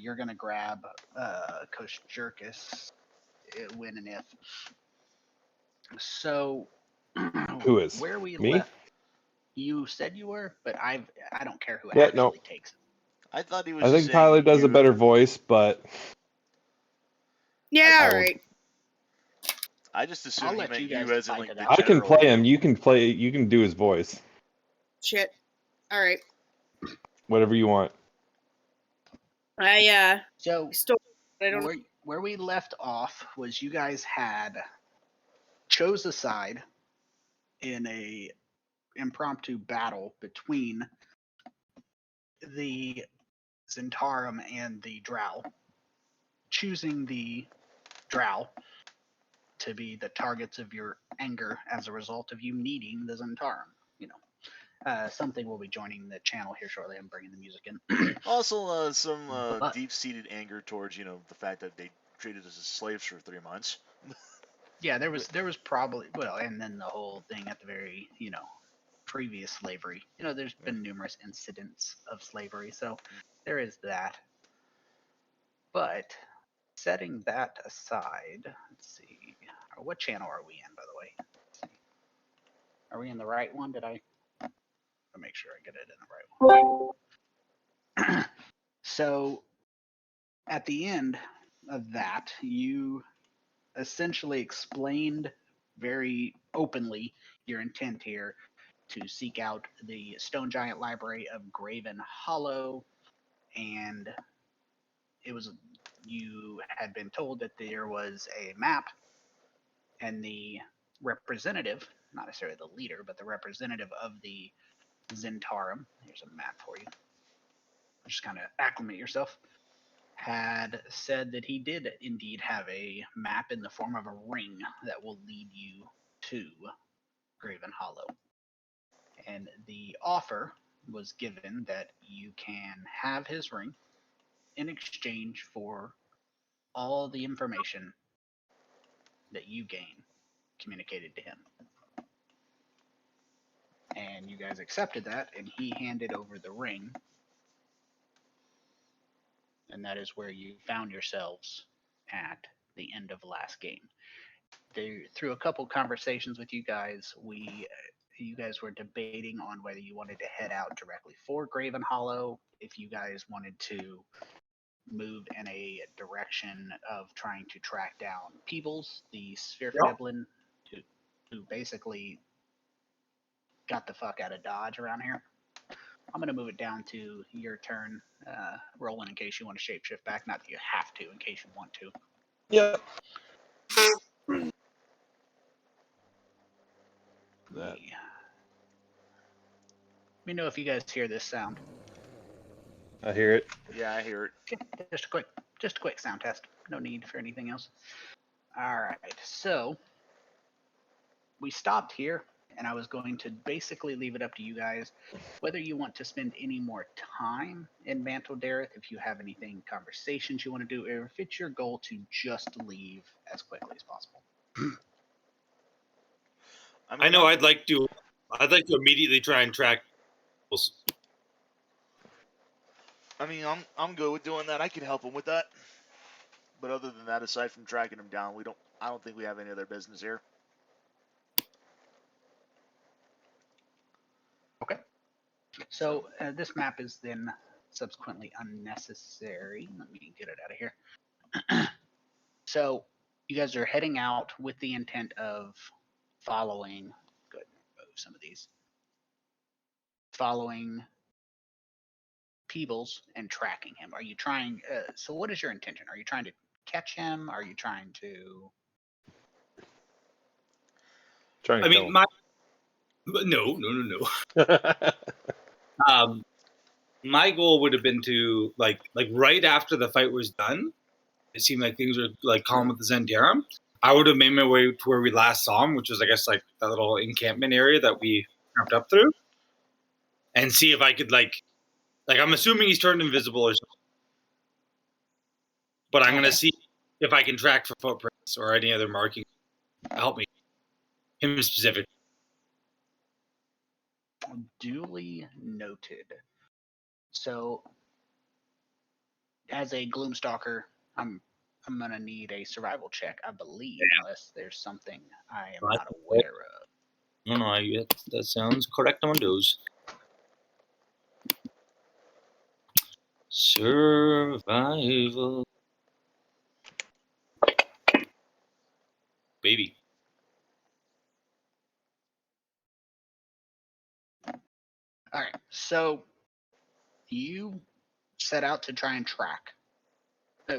you're gonna grab Coach Jerkis when and if. So, Who is? where we Me? left? You said you were, but I don't care who Yeah, actually no. takes it. I thought he was. I just think saying Tyler does a you- better voice, but Yeah, I all will- right. I just assumed I'll he let meant you guys you as in decide like to the that. I can general. play him. You can play. You can do his voice. Shit. All right. Whatever you want. I So, still. I don't. where we left off was you guys had chose a side in a impromptu battle between the Zentarum and the Drow, choosing the Drow to be the targets of your anger as a result of you needing the Zentarum. You know, something will be joining the channel here shortly. I'm bringing the music in. Also, some But- deep-seated anger towards the fact that they treated us as slaves for 3 months. Yeah, there was probably, well, and then the whole thing at the very, previous slavery. There's been numerous incidents of slavery, so there is that. But setting that aside, let's see, what channel are we in, by the way? Let's see. Are we in the right one? I'll make sure I get it in the right one. So at the end of that, you essentially explained very openly your intent here to seek out the Stone Giant Library of Graven Hollow, and you had been told that there was a map, and the representative, not necessarily the leader, but the representative of the Zentarum, here's a map for you, just kind of acclimate yourself, had said that he did indeed have a map in the form of a ring that will lead you to Graven Hollow. And the offer was given that you can have his ring in exchange for all the information that you gain communicated to him. And you guys accepted that, and he handed over the ring. And that is where you found yourselves at the end of last game. Through a couple conversations with you guys, you guys were debating on whether you wanted to head out directly for Graven Hollow, if you guys wanted to move in a direction of trying to track down Peebles, the Spherefneblin, who basically got the fuck out of Dodge around here. I'm going to move it down to your turn, Roland, in case you want to shapeshift back. Not that you have to, in case you want to. Yep. Let me know if you guys hear this sound. I hear it. Yeah, I hear it. Okay, just a quick sound test. No need for anything else. All right, so we stopped here, and I was going to basically leave it up to you guys whether you want to spend any more time in Mantle Dareth, if you have anything, conversations you want to do, or if it's your goal to just leave as quickly as possible. I know I'd like to immediately try and track. I mean, I'm good with doing that. I can help him with that. But other than that, aside from tracking him down, I don't think we have any other business here. Okay. So this map is then subsequently unnecessary. Let me get it out of here. So you guys are heading out with the intent of following. Go ahead and remove some of these. Following Peebles and tracking him. Are you trying? So what is your intention? Are you trying to catch him? Are you trying to? Trying to I kill mean, him. no. My goal would have been to like right after the fight was done. It seemed like things were like calm with the Zentarum. I would have made my way to where we last saw him, which was, I guess, like that little encampment area that we camped up through, and see if I could like I'm assuming he's turned invisible or something. But I'm gonna see if I can track for footprints or any other marking. Help me, him specific. Duly noted. So as a Gloomstalker, I'm gonna need a survival check, I believe, unless there's something I am not aware of. No, that sounds correct on those. Survival. Baby. All right, so you set out to try and track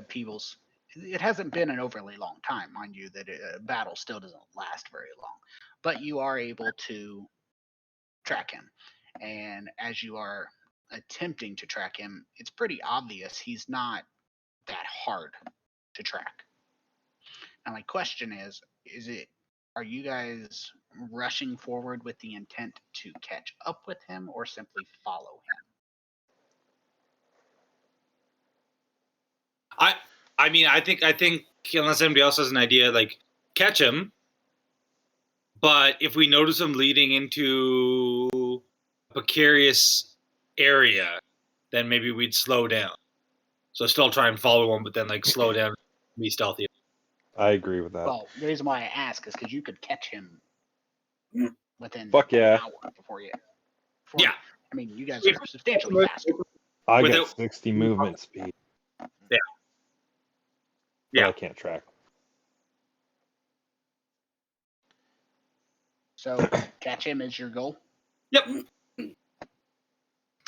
Peebles. It hasn't been an overly long time, mind you, that a battle still doesn't last very long, but you are able to track him. And as you are attempting to track him, it's pretty obvious he's not that hard to track. Now, my question is are you guys rushing forward with the intent to catch up with him or simply follow him? I mean, I think unless anybody else has an idea, like catch him. But if we notice him leading into a precarious area, then maybe we'd slow down. So still try and follow him, but then like slow down, be stealthy. I agree with that. Well, the reason why I ask is because you could catch him within Fuck yeah. an hour before you. Yeah. I mean, you guys are substantially faster. I got Without- 60 movement speed. Yeah. But Yeah. I can't track. So catch him is your goal? Yep.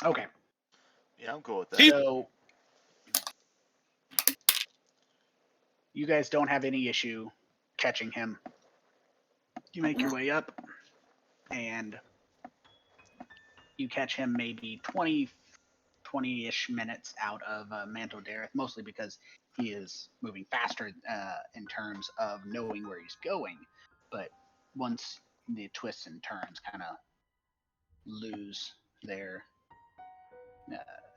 Okay. Yeah, I'm cool with that. So you guys don't have any issue catching him. You make your way up and you catch him maybe 20-ish minutes out of Manto Dareth, mostly because he is moving faster in terms of knowing where he's going. But once the twists and turns kind of lose their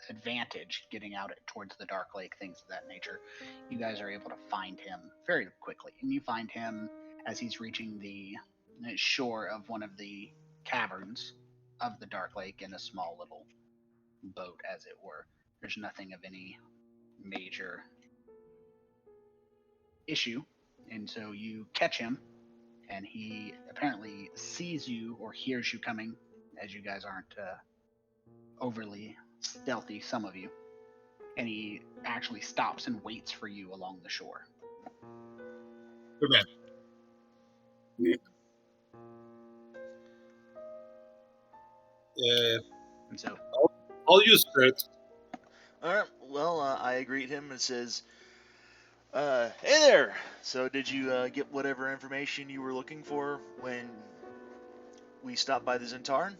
advantage getting out towards the Dark Lake, things of that nature, you guys are able to find him very quickly. And you find him as he's reaching the shore of one of the caverns of the Dark Lake in a small little boat, as it were. There's nothing of any major issue. And so you catch him, and he apparently sees you or hears you coming, as you guys aren't overly stealthy, some of you. And he actually stops and waits for you along the shore. Good man. And so I'll use spirits. All right. Well, I greet him and says, "Hey there. So, did you get whatever information you were looking for when we stopped by the Zentaran?"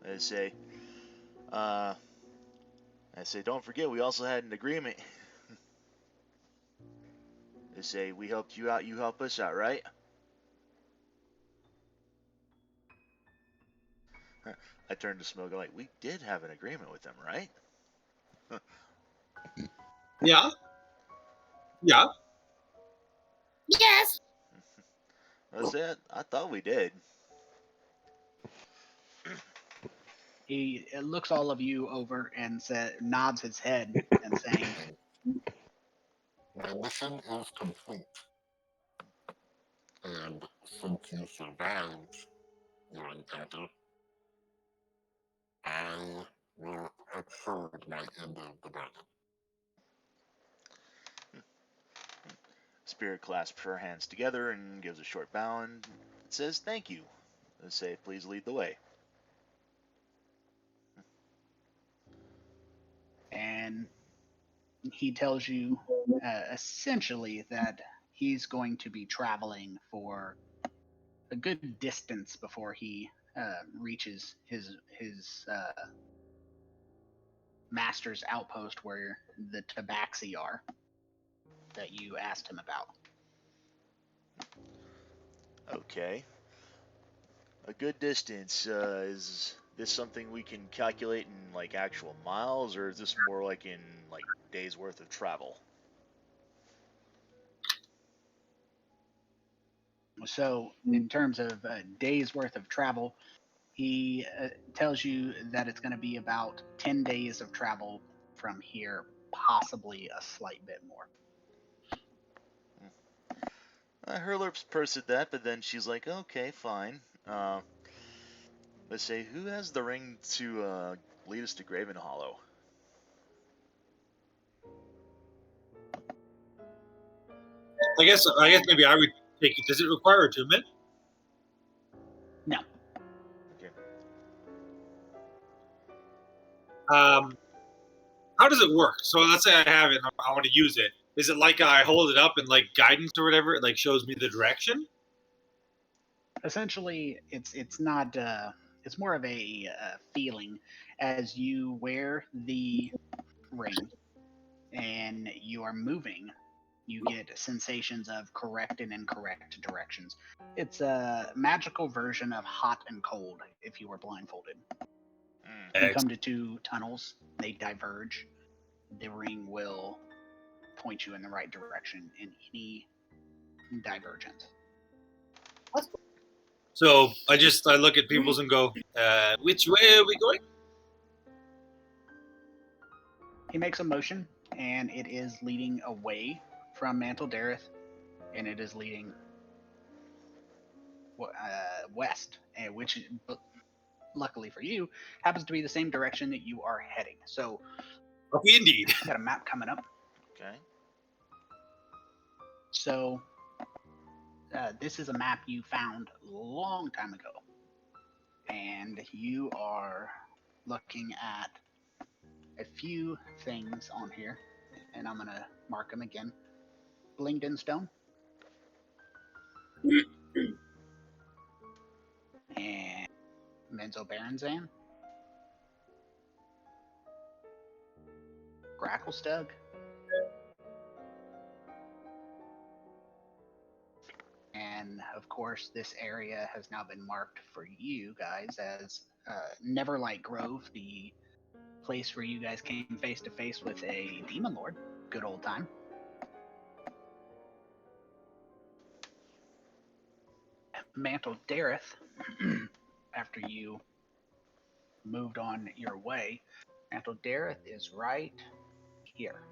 I say, don't forget, we also had an agreement. They say, we helped you out, you help us out, right? I turned to Smoke, like, we did have an agreement with them, right? Yeah. Yeah. Yes. I said, I thought we did. he looks all of you over and nods his head and saying, The mission is complete. And since you survived your encounter, I will uphold my end of the bargain. Spirit clasps her hands together and gives a short bow and says, thank you. I say, please lead the way. and he tells you essentially that he's going to be traveling for a good distance before he reaches his master's outpost, where the Tabaxi are that you asked him about. Okay. A good distance, is this something we can calculate in like actual miles, or is this more like in like days worth of travel? So in terms of a day's worth of travel, He tells you that it's going to be about 10 days of travel from here, possibly a slight bit more. Her lips pursed at that, but then she's like, okay, fine. Let's say, who has the ring to lead us to Graven Hollow? I guess maybe I would take it. Does it require attunement? No. Okay. How does it work? So let's say I have it and I want to use it. Is it like I hold it up and like guidance or whatever? It like shows me the direction? Essentially, it's not. It's more of a feeling as you wear the ring and you are moving. You get sensations of correct and incorrect directions. It's a magical version of hot and cold if you were blindfolded. You come to two tunnels, they diverge. The ring will point you in the right direction in any divergence. So I look at people's and go, which way are we going? He makes a motion, and it is leading away from Mantle Dareth, and it is leading west, which, luckily for you, happens to be the same direction that you are heading. So, Okay, indeed. got a map coming up. Okay. So, this is a map you found a long time ago, and you are looking at a few things on here, and I'm gonna mark them again. Blingden Stone, and Menzo Baranzan, Gracklestug, and of course this area has now been marked for you guys as Neverlight Grove, the place where you guys came face to face with a demon lord. Good old time. Mantle Dareth, after you moved on your way, Mantle Dareth is right here.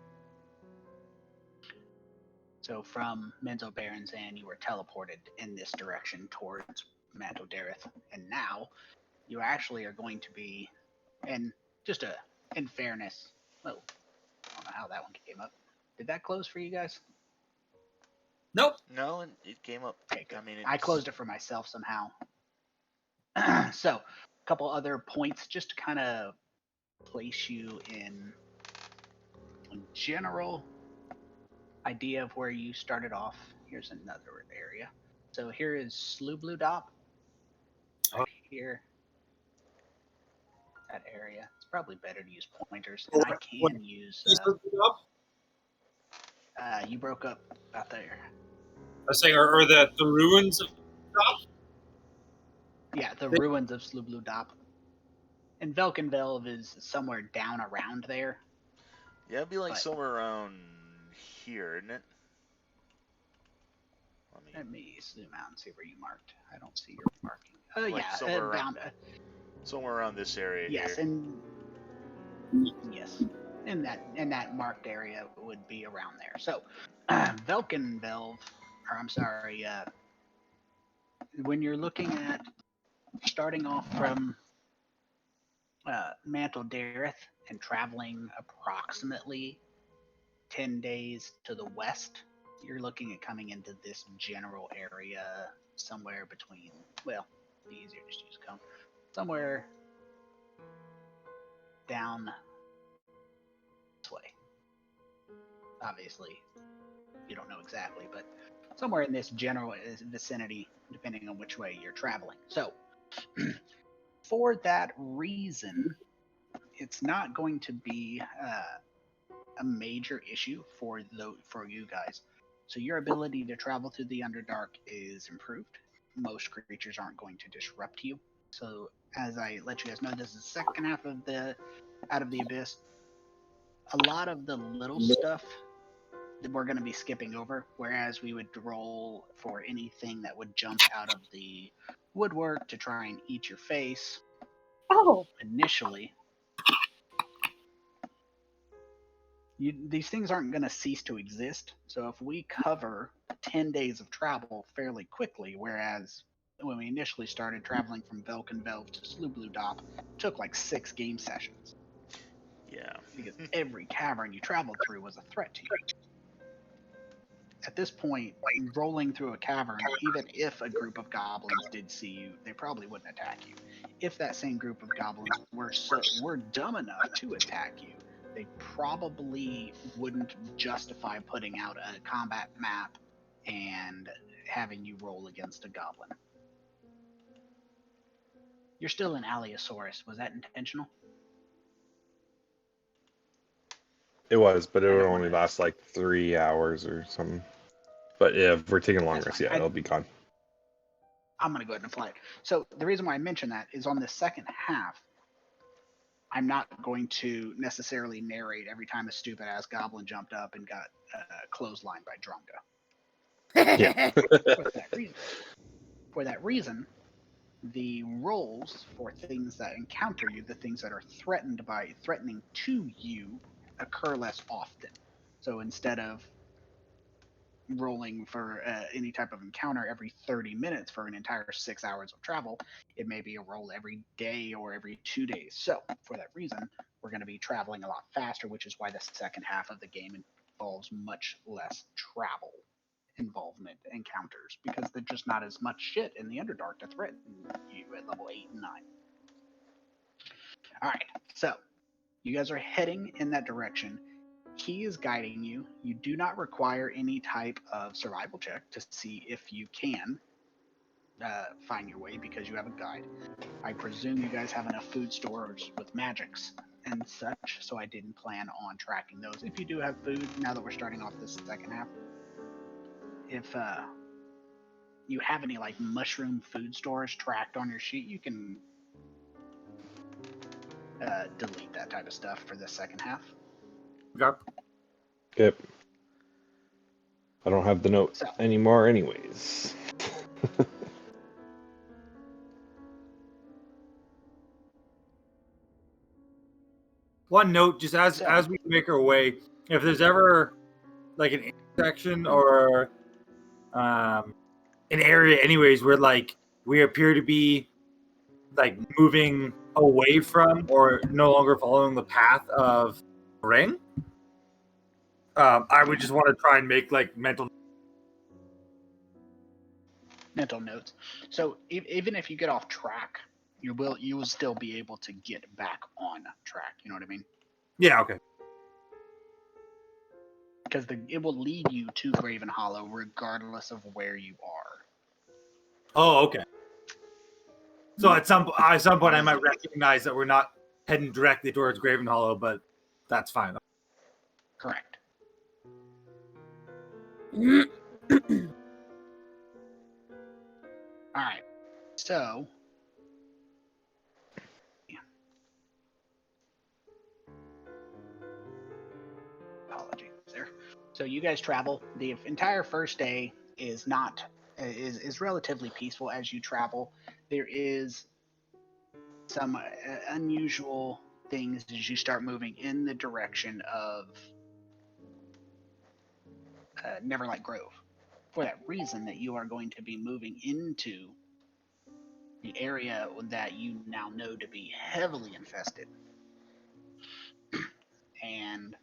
So from Menzo Baranzan, you were teleported in this direction towards Mantle Dareth, and now you actually are going to be, and just in fairness, well, I don't know how that one came up. Did that close for you guys? Nope. No, it came up. Okay, good. I mean, I closed it for myself somehow. So, a couple other points just to kind of place you in a general idea of where you started off. Here's another area. So here is Slubludop. Right here. That area. It's probably better to use pointers. And I can use... you broke up about there. I was saying, are the ruins of Drop? Yeah, the ruins of Slubludop. And Velkenvelv is somewhere down around there. Yeah, it'd be like somewhere around here, isn't it? Let me zoom out and see where you marked. I don't see your marking. Like Yeah, somewhere around, somewhere around this area yes, here. Yes, in that marked area would be around there. So, Velkenvelv, or I'm sorry, when you're looking at starting off from Mantle Dareth and traveling approximately 10 days to the west, you're looking at coming into this general area somewhere between, well, the easier just use cone, somewhere down this way. Obviously, you don't know exactly, but somewhere in this general vicinity, depending on which way you're traveling. So, for that reason, it's not going to be a major issue for you guys. So your ability to travel through the Underdark is improved. Most creatures aren't going to disrupt you. So as I let you guys know, this is the second half of the Out of the Abyss. A lot of the little stuff that we're going to be skipping over, whereas we would roll for anything that would jump out of the woodwork to try and eat your face Oh, initially. These things aren't going to cease to exist. So if we cover 10 days of travel fairly quickly, whereas when we initially started traveling from Velkenvelv to Slubluhdop, it took like 6 game sessions. Yeah. Because every cavern you traveled through was a threat to you. At this point, rolling through a cavern, even if a group of goblins did see you, they probably wouldn't attack you. If that same group of goblins were dumb enough to attack you, they probably wouldn't justify putting out a combat map and having you roll against a goblin. You're still an Allosaurus. Was that intentional? It was, but it I would don't only wanna- last like 3 hours or something. But yeah, if we're taking long That's rests, fine. yeah, it'll be gone. I'm going to go ahead and apply it. So the reason why I mention that is on the second half, I'm not going to necessarily narrate every time a stupid ass goblin jumped up and got clotheslined by Drunga. Yeah. For that reason, the rolls for things that encounter you, the things that are threatening to you, occur less often. So instead of rolling for any type of encounter every 30 minutes for an entire 6 hours of travel, it may be a roll every day or every 2 days. So for that reason, we're going to be traveling a lot faster, which is why the second half of the game involves much less travel involvement encounters, because there's just not as much shit in the Underdark to threaten you at level 8 and 9. All right, so you guys are heading in that direction. He is guiding you. You do not require any type of survival check to see if you can find your way because you have a guide. I presume you guys have enough food stores with magics and such, so I didn't plan on tracking those. If you do have food, now that we're starting off this second half, if you have any like mushroom food stores tracked on your sheet, you can delete that type of stuff for the second half. Okay. Yep. I don't have the note So anymore anyways. One note, just as we make our way, if there's ever like an intersection or an area, anyways, where like we appear to be like moving away from or no longer following the path of the ring, I would just want to try and make like mental notes. So even if you get off track, you will still be able to get back on track. You know what I mean? Yeah, okay. Because it will lead you to Graven Hollow regardless of where you are. Oh, okay. So at some point, I might recognize that we're not heading directly towards Graven Hollow, but that's fine. Correct. All right. So apologies there. So you guys travel. The entire first day is relatively peaceful as you travel. There is some unusual things as you start moving in the direction of Neverlight Grove. For that reason, that you are going to be moving into the area that you now know to be heavily infested. And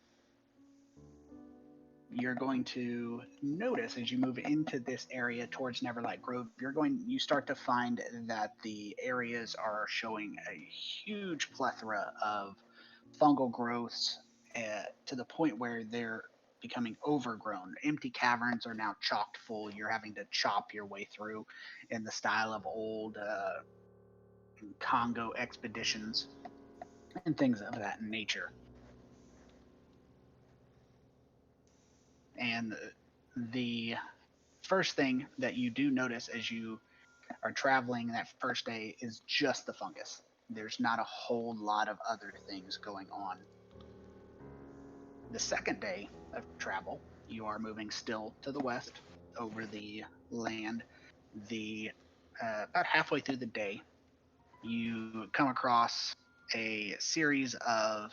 you're going to notice as you move into this area towards Neverlight Grove, you start to find that the areas are showing a huge plethora of fungal growths to the point where they're becoming overgrown. Empty caverns are now chocked full. You're having to chop your way through in the style of old Congo expeditions and things of that nature. And the first thing that you do notice as you are traveling that first day is just the fungus. There's not a whole lot of other things going on. The second day of travel, you are moving still to the west over the land. The about halfway through the day, you come across a series of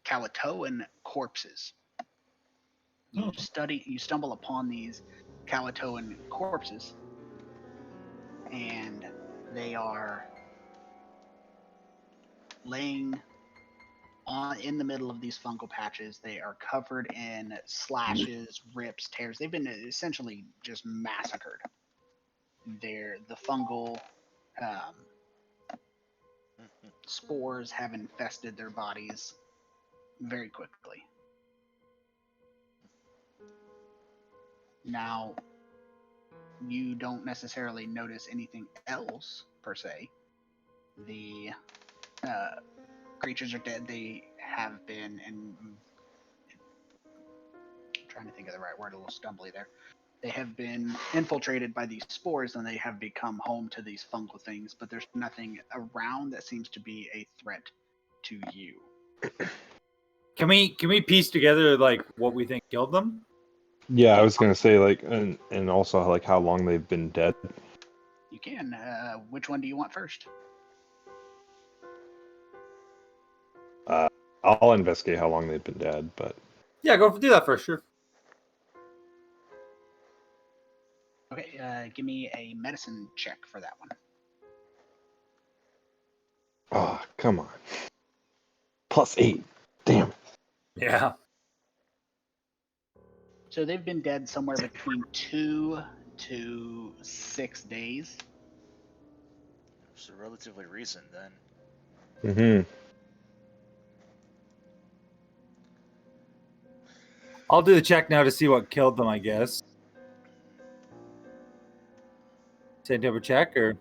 Kalatoan corpses. You stumble upon these Kalatoan corpses, and they are laying in the middle of these fungal patches. They are covered in slashes, rips, tears. They've been essentially just massacred. The fungal spores have infested their bodies very quickly. Now, you don't necessarily notice anything else per se. The creatures are dead. They have been, and I'm trying to think of the right word, a little stumbly there. They have been infiltrated by these spores, and they have become home to these fungal things, but there's nothing around that seems to be a threat to you. Can we piece together like what we think killed them? Yeah, I was gonna say like, and also like how long they've been dead. You can. Which one do you want first? I'll investigate how long they've been dead, but Yeah, do that first, sure. Okay, give me a medicine check for that one. oh, come on. +8. Damn it. Yeah. So they've been dead somewhere between 2 to 6 days. So relatively recent then. Mm-hmm. I'll do the check now to see what killed them, I guess. Say double check or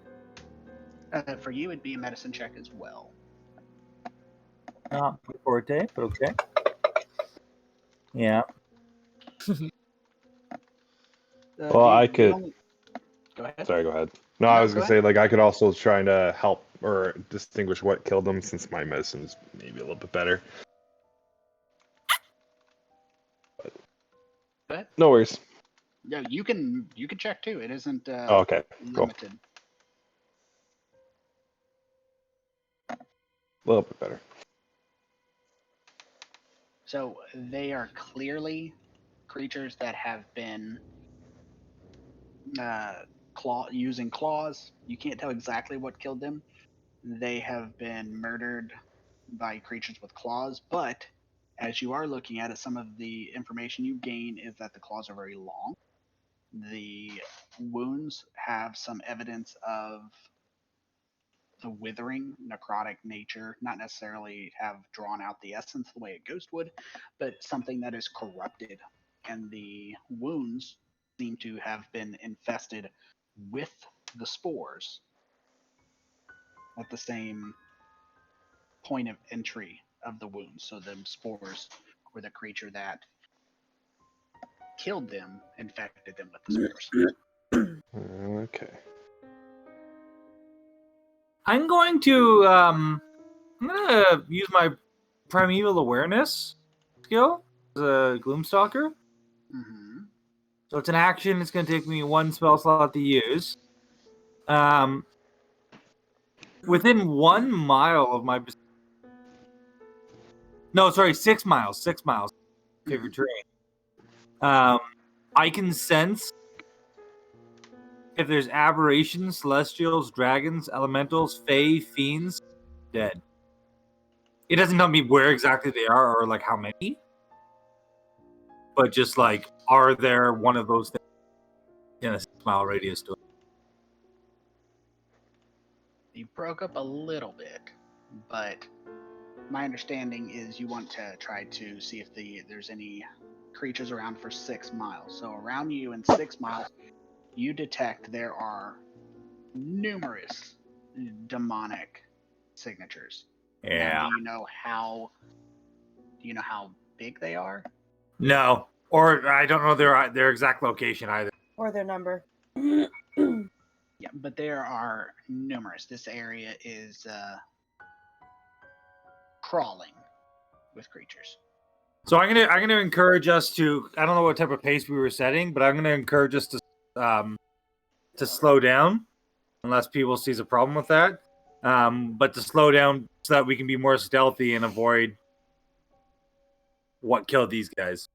For you, it'd be a medicine check as well. not before a day, but okay. Yeah. Well, I could. Go ahead. Sorry, go ahead. No, No, I was go gonna say like I could also try to help or distinguish what killed them since my medicine's maybe a little bit better. Go ahead. No worries. Yeah, you can check too. It isn't Oh, okay, cool. limited. A little bit better. So they are clearly creatures that have been using claws. You can't tell exactly what killed them. They have been murdered by creatures with claws, but as you are looking at it, some of the information you gain is that the claws are very long. The wounds have some evidence of the withering, necrotic nature, not necessarily have drawn out the essence the way a ghost would, but something that is corrupted. And the wounds seem to have been infested with the spores at the same point of entry of the wounds. So the spores were the creature that killed them, infected them with the spores. Okay. I'm gonna use my primeval awareness skill as a Gloomstalker. Mm-hmm. So it's an action. It's gonna take me 1 spell slot to use. Within 1 mile of my 6 miles. 6 miles. Favorite terrain. I can sense if there's aberrations, celestials, dragons, elementals, fae, fiends, dead. It doesn't tell me where exactly they are or like how many, but just like, are there one of those things in a 6 mile radius to it? You broke up a little bit, but my understanding is you want to try to see if there's any creatures around for 6 miles. So around you in 6 miles, you detect there are numerous demonic signatures. Yeah. Now, do you know how big they are? No, or I don't know their exact location either. Or their number. Yeah, but there are numerous. This area is crawling with creatures. So I'm gonna encourage us to. I don't know what type of pace we were setting, but I'm gonna encourage us to to slow down, unless people sees a problem with that. But to slow down so that we can be more stealthy and avoid what killed these guys.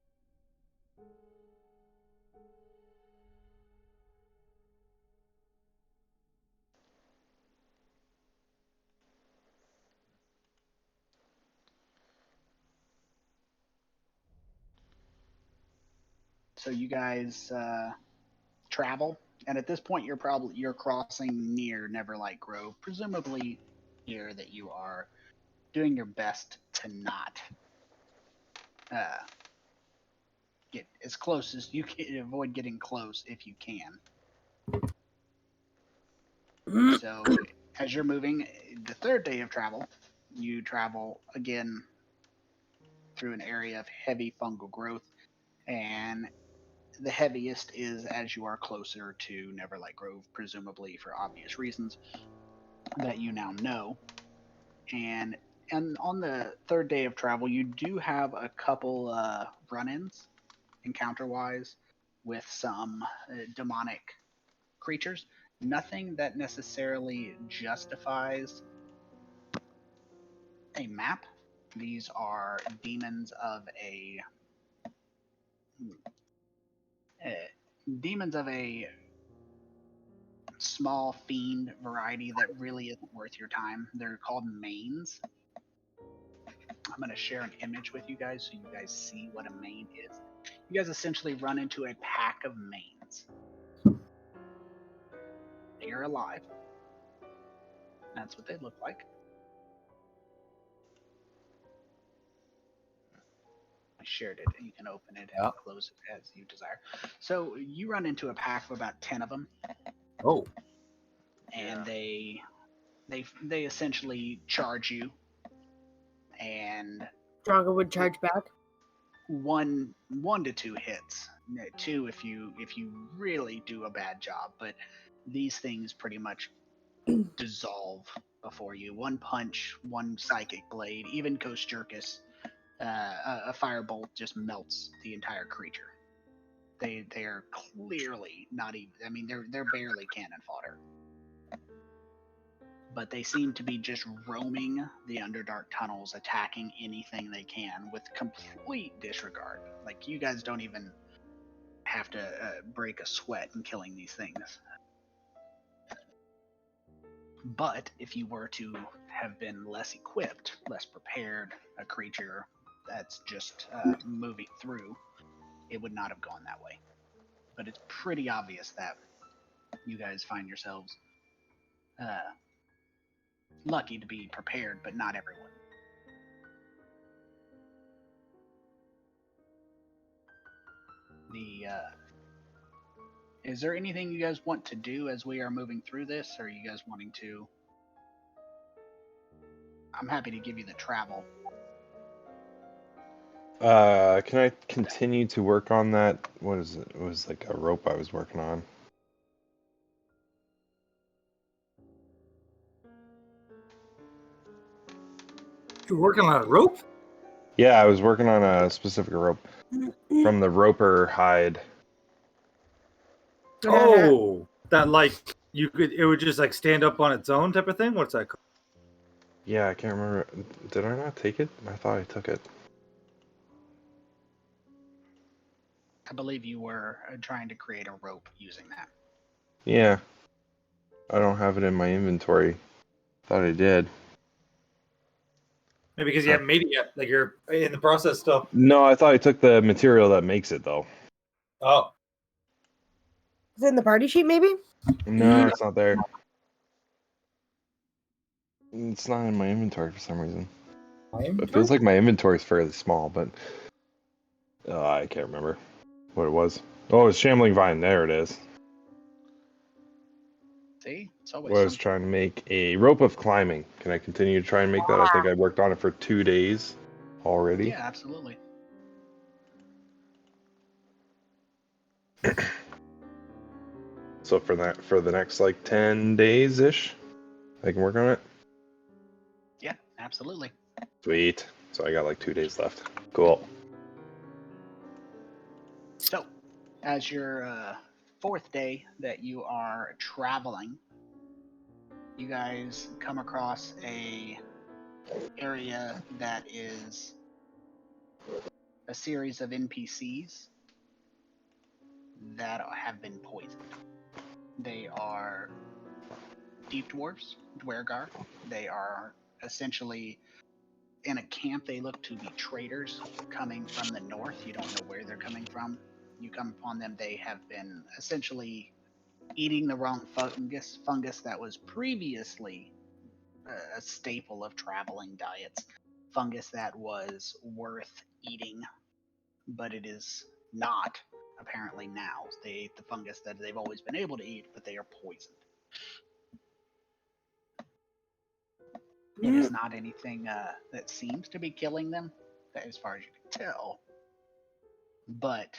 So you guys travel, and at this point you're crossing near Neverlight Grove, presumably here that you are doing your best to not get as close as you can, avoid getting close if you can. So as you're moving, the third day of travel, you travel again through an area of heavy fungal growth, and the heaviest is as you are closer to Neverlight Grove, presumably for obvious reasons that you now know. And on the third day of travel, you do have a couple run-ins, encounter-wise, with some demonic creatures. Nothing that necessarily justifies a map. These are demons of a small fiend variety that really isn't worth your time. They're called mains. I'm going to share an image with you guys so you guys see what a main is. You guys essentially run into a pack of mains. They are alive. That's what they look like. I shared it. You can open it and close it as you desire. So you run into a pack of about 10 of them. Oh. And they essentially charge you, and Drago would charge back. one to two hits. Two if you really do a bad job, but these things pretty much dissolve before you. One punch, one psychic blade, even Ghost Jerkus, a firebolt just melts the entire creature. They are clearly not even. I mean, they're barely cannon fodder. But they seem to be just roaming the Underdark tunnels, attacking anything they can with complete disregard. Like, you guys don't even have to break a sweat in killing these things. But if you were to have been less equipped, less prepared, a creature that's just moving through, it would not have gone that way. But it's pretty obvious that you guys find yourselves lucky to be prepared, but not everyone. Is there anything you guys want to do as we are moving through this? Or are you guys wanting to? I'm happy to give you the travel. Can I continue to work on that? What is it? It was like a rope I was working on. You're working on a rope? Yeah, I was working on a specific rope from the roper hide. Oh, that like it would just like stand up on its own type of thing? What's that called? Yeah, I can't remember. Did I not take it? I thought I took it. I believe you were trying to create a rope using that. Yeah. I don't have it in my inventory. Thought I did. Maybe because you haven't made it yet. Like you're in the process still. No, I thought I took the material that makes it, though. Oh. Is it in the party sheet, maybe? No, it's not there. It's not in my inventory for some reason. It feels like my inventory is fairly small, but I can't remember what it was. Oh, it's Shambling Vine. There it is. See? It's always I was trying to make a rope of climbing. Can I continue to try and make that? I think I worked on it for 2 days already. Yeah, absolutely. So for the next like 10 days ish, I can work on it. Yeah, absolutely. Sweet. So I got like 2 days left. Cool. So, as you're fourth day that you are traveling, you guys come across a area that is a series of NPCs that have been poisoned. They are deep dwarves, Dwergar. They are essentially in a camp. They look to be traders coming from the north. You don't know where they're coming from. You come upon them. They have been essentially eating the wrong fungus that was previously a staple of traveling diets. Fungus that was worth eating, but it is not apparently now. They ate the fungus that they've always been able to eat, but they are poisoned. It is not anything that seems to be killing them, as far as you can tell, but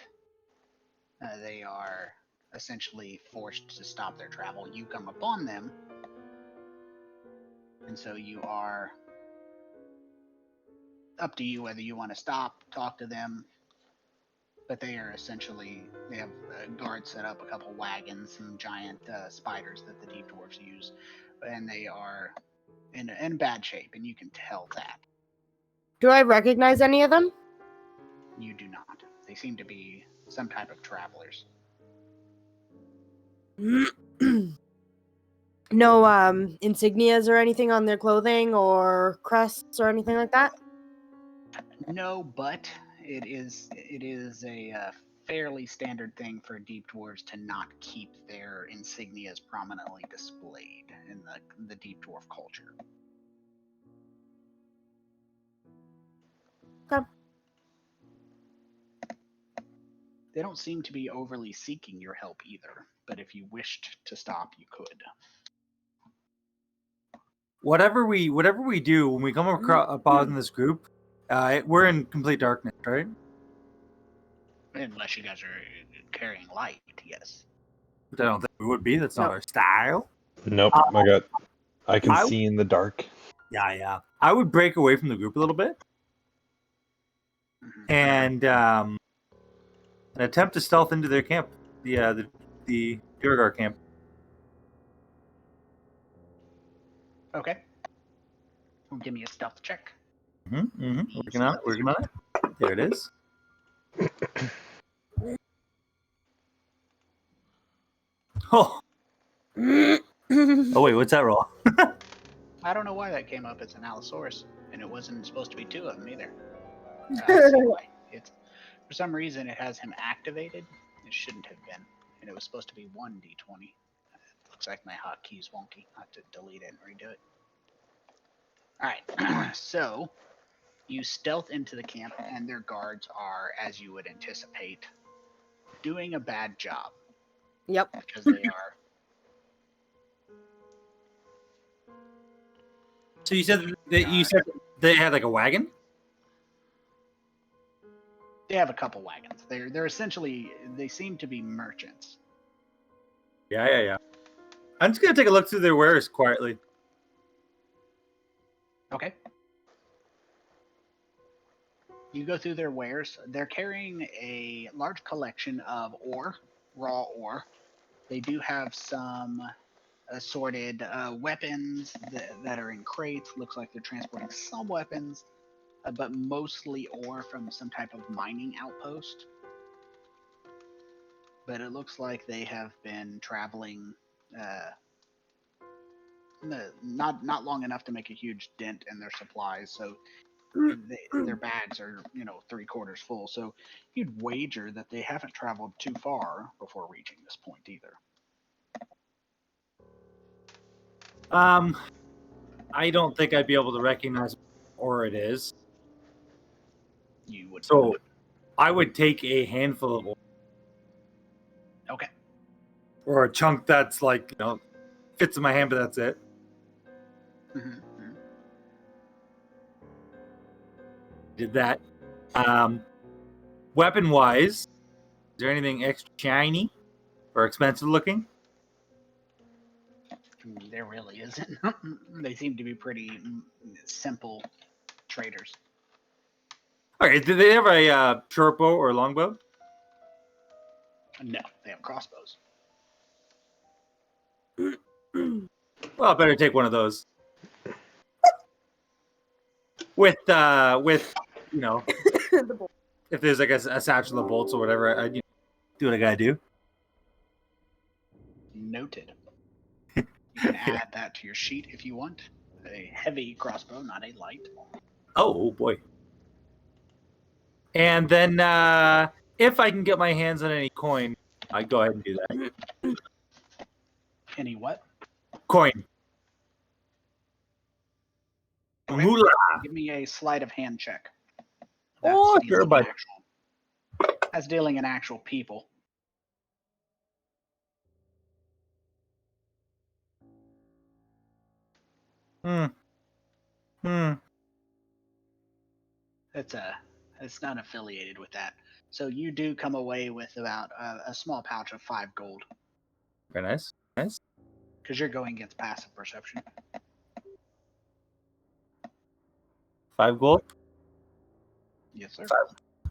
they are essentially forced to stop their travel. You come upon them, and so you are up to you whether you want to stop, talk to them, but they are essentially, they have guards set up, a couple wagons, some giant spiders that the deep dwarves use, and they are in bad shape, and you can tell that. Do I recognize any of them? You do not. They seem to be some type of travelers. No insignias or anything on their clothing or crests or anything like that? No, but it is a fairly standard thing for deep dwarves to not keep their insignias prominently displayed in the deep dwarf culture. Okay. They don't seem to be overly seeking your help either, but if you wished to stop, you could. Whatever we do when we come across in this group, we're in complete darkness, right? Unless you guys are carrying light, yes. But I don't think we would be. That's not No. our style. Nope. I can see in the dark. Yeah. I would break away from the group a little bit Mm-hmm. and an attempt to stealth into their camp, the Durgar camp. Okay. Well, give me a stealth check. Working on it. There it is. Oh wait, what's that roll? I don't know why that came up as an Allosaurus, and it wasn't supposed to be two of them either. I see why. It's, for some reason, it has him activated. It shouldn't have been, and it was supposed to be 1d20. Looks like my hotkeys wonky. I have to delete it and redo it. Alright, so you stealth into the camp, and their guards are, as you would anticipate, doing a bad job. Yep. Because they are. So you said they had like a wagon? They have a couple wagons. They're essentially, they seem to be merchants. Yeah. I'm just gonna take a look through their wares quietly. Okay. You go through their wares. They're carrying a large collection of ore, raw ore. They do have some assorted weapons that are in crates. Looks like they're transporting some weapons, but mostly ore from some type of mining outpost. But it looks like they have been traveling not long enough to make a huge dent in their supplies. So their bags are 3/4 full. So you'd wager that they haven't traveled too far before reaching this point either. I don't think I'd be able to recognize what ore it is. You would. So I would take a handful of ore. Okay. Or a chunk that's like, fits in my hand, but that's it. Mm-hmm. Did that. Weapon wise, is there anything extra shiny or expensive looking? There really isn't. They seem to be pretty simple traders. Okay, do they have a short bow or long bow? No, they have crossbows. Well, I better take one of those. With you know, The bolt. if there's like a satchel of bolts or whatever, I do what I gotta do. Noted. You can add that to your sheet if you want. A heavy crossbow, not a light. Oh boy. And then if I can get my hands on any coin, I go ahead and do that. Any what? Coin. Okay. Moolah. Give me a sleight of hand check. Oh, dealing sure, in bud. That's dealing in actual people. It's not affiliated with that. So you do come away with about a small pouch of 5 gold Very nice. Nice. because you're going against passive perception. 5 gold. Yes, sir.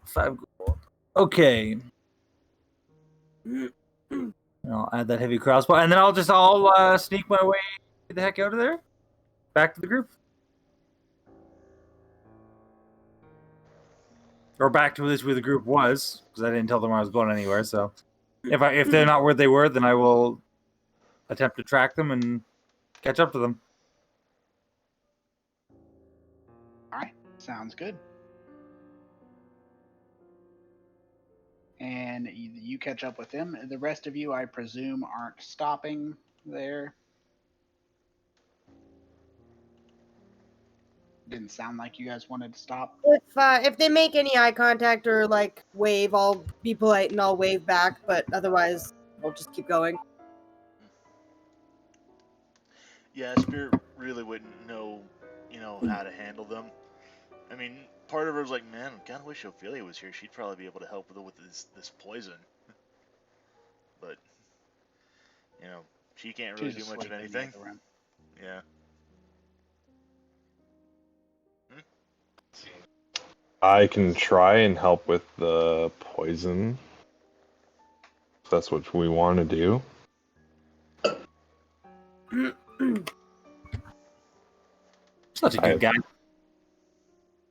5 gold. Okay. I'll add that heavy crossbow, and then I'll sneak my way the heck out of there, back to the group, or back to where the group was, because I didn't tell them I was going anywhere. So, if they're not where they were, then I will attempt to track them and catch up to them. All right, sounds good. And you catch up with them. The rest of you, I presume, aren't stopping there. Didn't sound like you guys wanted to stop. If they make any eye contact or like wave, I'll be polite and I'll wave back. But otherwise, I'll just keep going. Yeah, Spirit really wouldn't know, how to handle them. I mean, part of her was like, man, I kind of wish Ophelia was here. She'd probably be able to help with this poison. But, she can't really She's do much of asleep in the anything. other room. Yeah. I can try and help with the poison. If that's what we want to do. Such a good guy.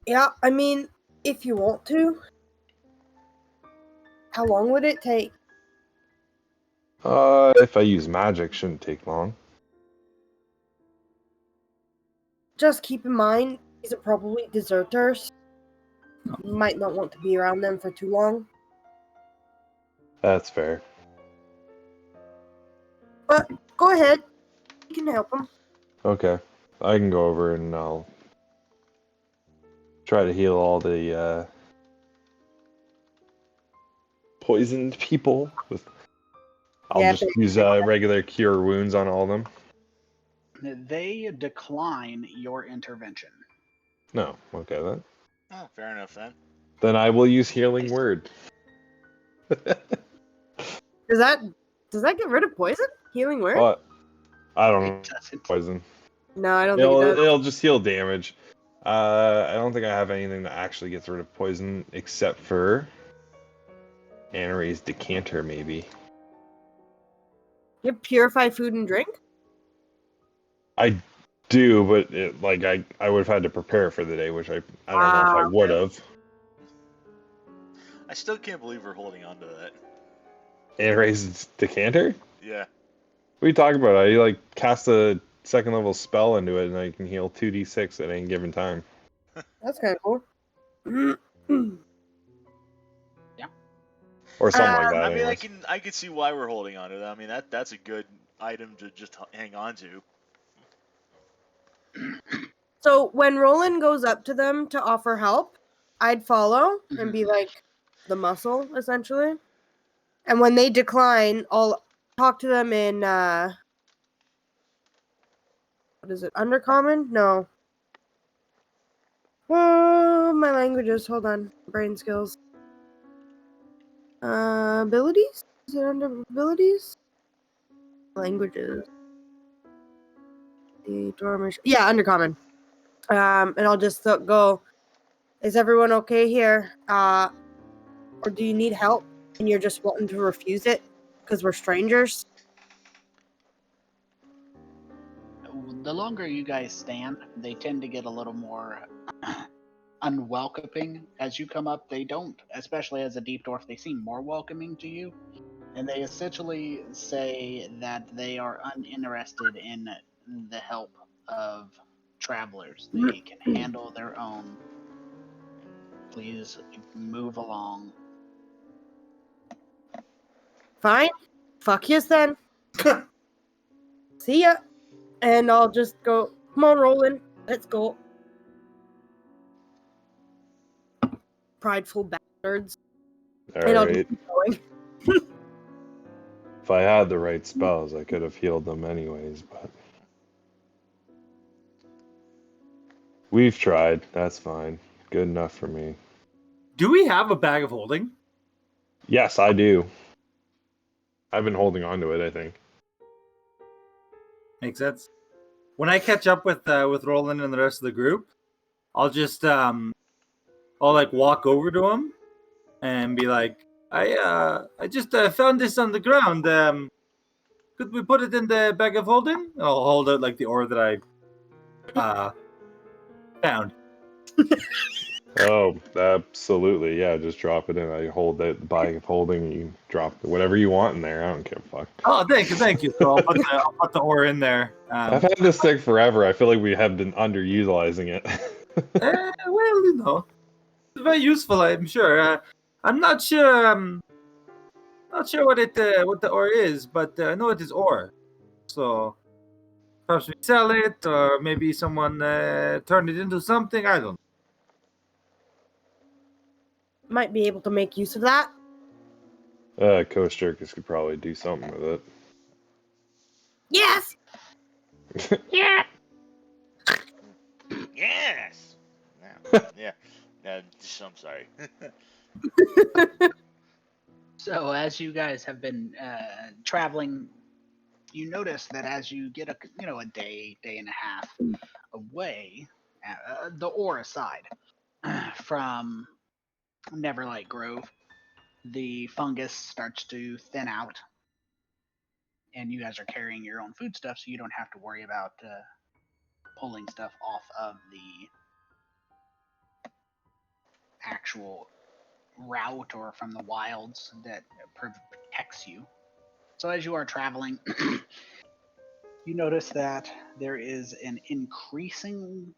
Yeah, I mean, if you want to. How long would it take? If I use magic, shouldn't take long. Just keep in mind, these are probably deserters. You might not want to be around them for too long. That's fair. But go ahead. You can help them. Okay. I can go over and I'll try to heal all the poisoned people with. I'll Yeah, just use regular cure wounds on all of them. They decline your intervention. No. Okay then. Oh, fair enough then. Then I will use healing word. Does that get rid of poison? Healing word? What? I don't know. It doesn't. Poison. No, I don't think it does. It'll just heal damage. I don't think I have anything that actually gets rid of poison except for Anaray's decanter, maybe. You have purify food and drink? I do, but I would have had to prepare for the day, which I don't know if I would have. I still can't believe we're holding on to that. Anaray's decanter? Yeah. What are you talking about? I cast a second level spell into it and I can heal 2d6 at any given time. That's kind of cool. Yeah. Or something like that. I mean, anyways. I can see why we're holding on to that. I mean, that's a good item to just hang on to. So when Roland goes up to them to offer help, I'd follow and be like the muscle, essentially. And when they decline, I'll talk to them in what is it? Undercommon? No. Oh, my languages. Hold on. Brain skills. Abilities? Is it under abilities? Languages. The Dormish. Yeah, undercommon. And I'll just go. Is everyone okay here? Or do you need help? And you're just wanting to refuse it because we're strangers? the longer you guys stand, they tend to get a little more unwelcoming as you come up. They don't, especially as a deep dwarf, they seem more welcoming to you. And they essentially say that they are uninterested in the help of travelers. They can handle their own. Please move along. Fine. Fuck yous then. See ya. And I'll just go, come on, Roland. Let's go. Prideful bastards. And I'll just Alright. keep going. If I had the right spells, I could have healed them anyways, but... We've tried. That's fine. Good enough for me. Do we have a bag of holding? Yes, I do. I've been holding on to it, I think. Makes sense. When I catch up with Roland and the rest of the group, I'll just I'll like walk over to him and be like, I just found this on the ground. Could we put it in the bag of holding? I'll hold out like the ore that I found. Oh, absolutely. Yeah, just drop it in. I hold the bag of holding. You drop whatever you want in there. I don't give a fuck. Oh, thank you. So I'll put the ore in there. I've had this thing forever. I feel like we have been underutilizing it. Well, you know, it's very useful. I'm sure. I'm not sure. Not sure what the ore is, but I know it is ore. So perhaps we sell it, or maybe someone turned it into something. I don't know. Might be able to make use of that. Coast Jerkers could probably do something with it. Yes! Yeah. Yes. No. Yeah. No, I'm sorry. So as you guys have been traveling, you notice that as you get a day and a half away, the ore aside, from Neverlight Grove, the fungus starts to thin out, and you guys are carrying your own food stuff, so you don't have to worry about pulling stuff off of the actual route or from the wilds that protects you. So as you are traveling, you notice that there is an increasing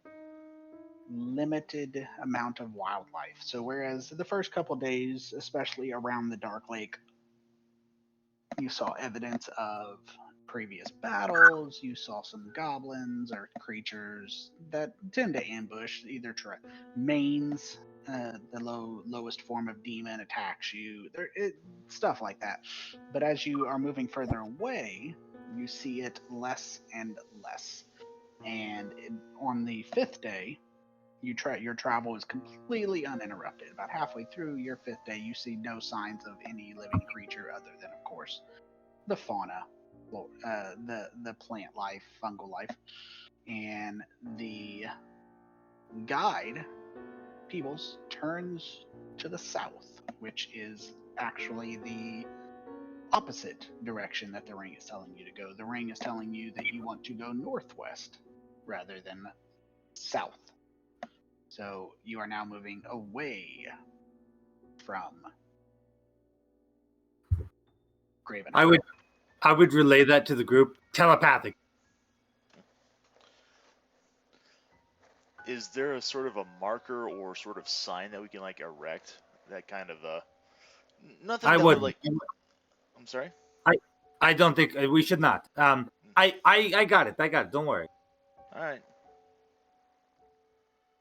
limited amount of wildlife. So whereas the first couple days, especially around the Dark Lake, you saw evidence of previous battles, you saw some goblins or creatures that tend to ambush, either mains, the lowest form of demon attacks you, stuff like that. But as you are moving further away, you see it less and less. And on the fifth day, your travel is completely uninterrupted. About halfway through your fifth day, you see no signs of any living creature other than, of course, the fauna, the plant life, fungal life, and the guide, Peebles, turns to the south, which is actually the opposite direction that the ring is telling you to go. The ring is telling you that you want to go northwest rather than south. So you are now moving away from Graven. I would relay that to the group telepathic. Is there a sort of a marker or sort of sign that we can like erect? That kind of nothing. I that would like. I'm sorry. I don't think we should not. I got it. Don't worry. All right.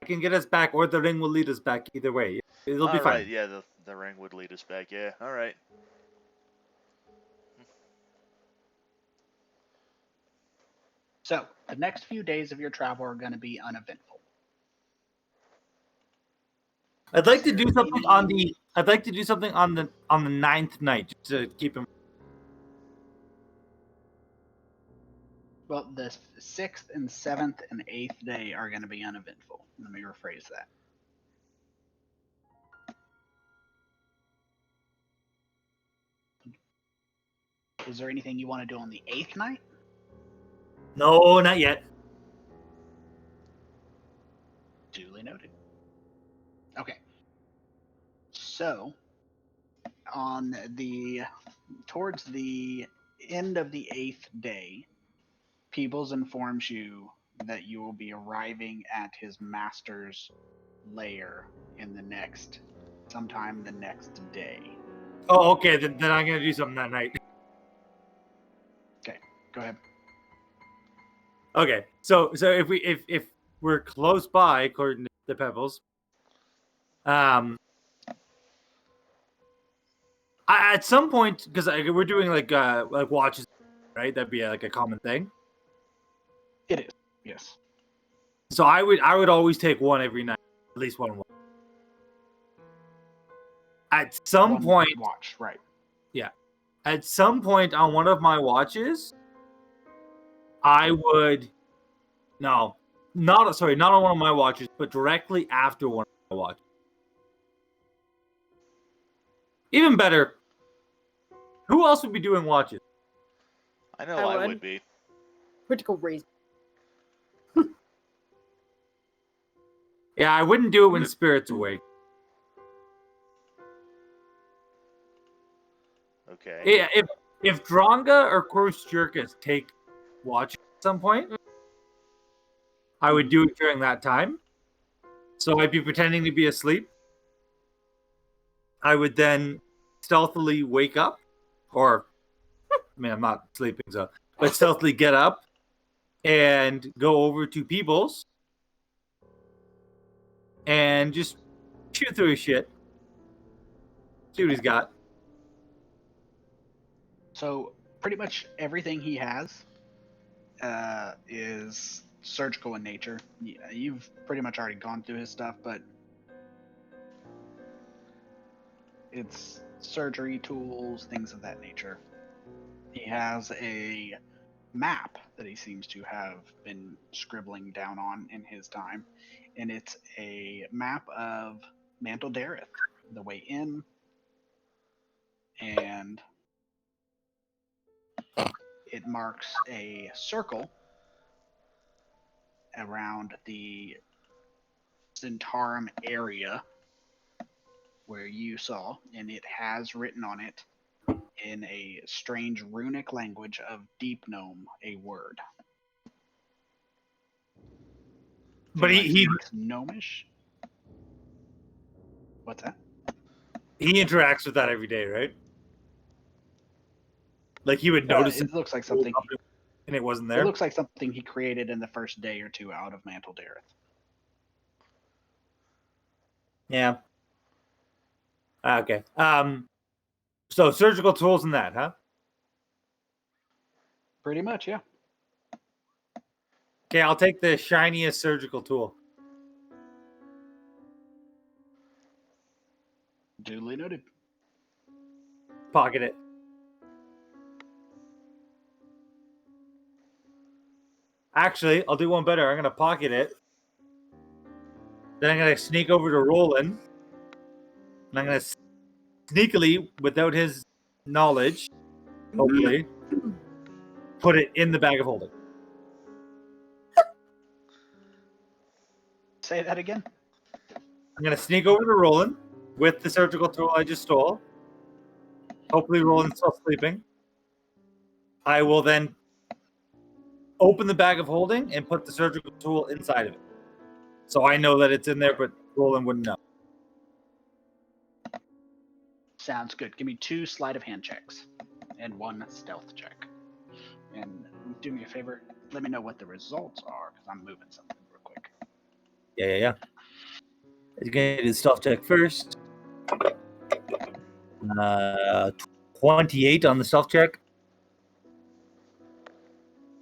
I can get us back, or the ring will lead us back. Either way, it'll be All right. fine. Yeah, the ring would lead us back. Yeah. All right. So the next few days of your travel are going to be uneventful. I'd like to do something on the. I'd like to do something on the ninth night just to keep him. Well, the 6th and 7th and 8th day are going to be uneventful. Let me rephrase that. Is there anything you want to do on the 8th night? No, not yet. Duly noted. Okay. So, towards the end of the 8th day, Peebles informs you that you will be arriving at his master's lair sometime the next day. Oh, okay. Then I'm gonna do something that night. Okay, go ahead. Okay. So if we're close by, according to the Pebbles, at some point, because we're doing like watches, right? That'd be like a common thing. It is, yes. So I would always take one every night, at least one watch. At some One point, watch, right? at some point on one of my watches, I would not on one of my watches, but directly after one of my watches. Even better, who else would be doing watches? I know I I would. would be. Critical raise. Yeah, I wouldn't do it when spirits awake. Okay. Yeah, if Dronga or Korus Jurkas take watch at some point, I would do it during that time. So I'd be pretending to be asleep. I would then stealthily wake up, or I mean, I'm not sleeping, but stealthily get up and go over to Peebles and just shoot through his shit. See what he's got. So pretty much everything he has is surgical in nature. You've pretty much already gone through his stuff, but it's surgery tools, things of that nature. He has a map that he seems to have been scribbling down on in his time, and it's a map of Mantle Dareth, the way in, and it marks a circle around the Centaurum area where you saw, and it has written on it in a strange runic language of Deep Gnome a word. But he speaks Gnomish. What's that? he interacts with that every day, right? Like he would notice It looks like something. And it wasn't there. It looks like something he created in the first day or two out of Mantle Dareth. Yeah. Okay. So surgical tools and that, huh? Pretty much, yeah. Okay, I'll take the shiniest surgical tool. Duly noted. Pocket it. Actually, I'll do one better. I'm gonna pocket it. Then I'm gonna sneak over to Roland. And I'm gonna sneakily, without his knowledge, hopefully, put it in the bag of holding. Say that again. I'm gonna sneak over to Roland with the surgical tool I just stole. Hopefully Roland's still sleeping. I will then open the bag of holding and put the surgical tool inside of it. So I know that it's in there, but Roland wouldn't know. Sounds good. Give me 2 sleight of hand checks and 1 stealth check. And do me a favor, let me know what the results are, because I'm moving something real quick. Yeah. You're going to do the stealth check first. 28 on the stealth check.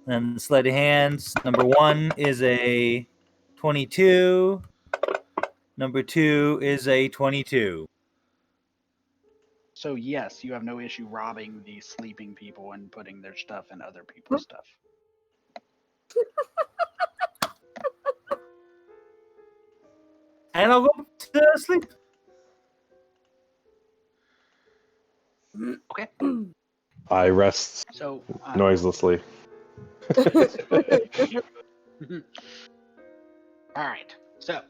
And the sleight of hands, number 1 is a 22. Number 2 is a 22. So yes, you have no issue robbing the sleeping people and putting their stuff in other people's stuff. And I'll go to sleep. Okay. I rest So noiselessly. all right. So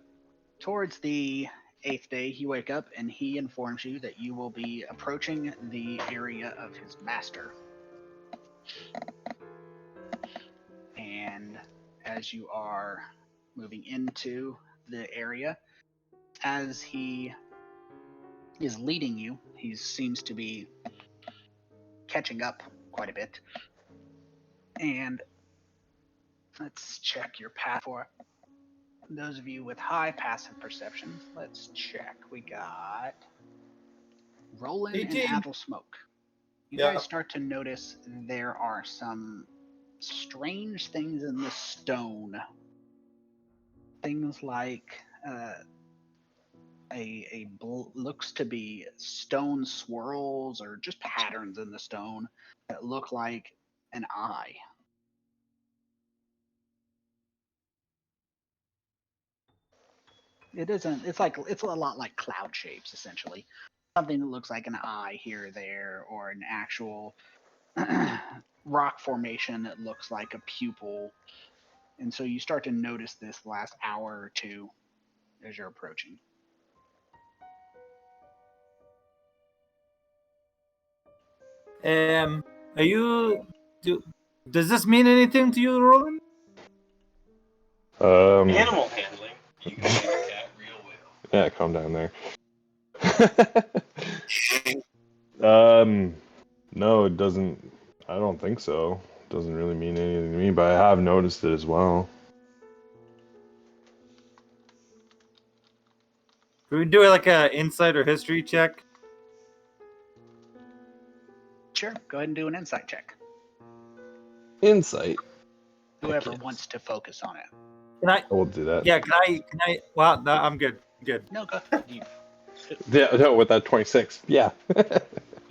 Towards the 8th day, you wake up and he informs you that you will be approaching the area of his master. And as you are moving into the area, as he is leading you, he seems to be catching up quite a bit. And let's check your path for those of you with high passive perception. Let's check. We got Roland and 18. Apple Smoke. You guys start to notice there are some strange things in the stone. Things like looks to be stone swirls or just patterns in the stone that look like an eye. It isn't. It's a lot like cloud shapes essentially. Something that looks like an eye here or there, or an actual rock formation that looks like a pupil. And so you start to notice this last hour or two as you're approaching. Are you? Does this mean anything to you, Roland? Animal handling. You can make a cat real well. Yeah, calm down there. No, it doesn't. I don't think so. It doesn't really mean anything to me, but I have noticed it as well. Can we do like a insight or history check? Sure, go ahead and do an insight check. Insight. Whoever Yes. wants to focus on it. Can I? I will do that. Yeah, can I? Well, no, I'm good. Good. No, go. You Yeah, no, with that 26. Yeah. you can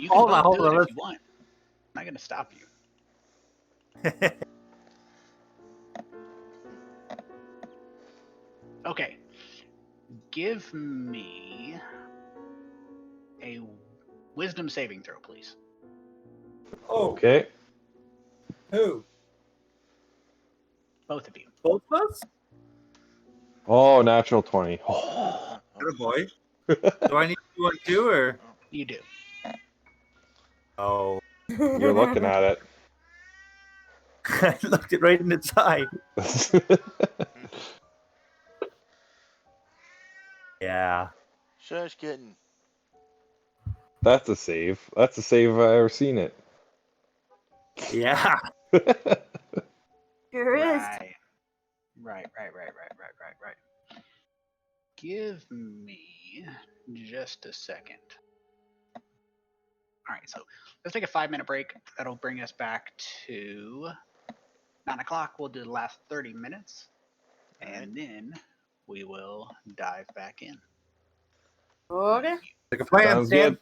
Hold both on, do hold it on, if you want. I'm not going to stop you. Okay. Give me a wisdom saving throw, please. Okay. Who? Both of you. Both of us? Oh, natural 20. Oh. Good boy. Do I need to do one too, or? You do. Oh. You're looking at it. I looked it right in its eye. Yeah. Shush, kitten. That's a save. That's the save if I ever seen it. Yeah. Sure is. Right. Give me just a second. All right, so let's take a 5-minute break. That'll bring us back to 9 o'clock. We'll do the last 30 minutes, and then we will dive back in. Okay. Like a plan, Sounds Stan. good.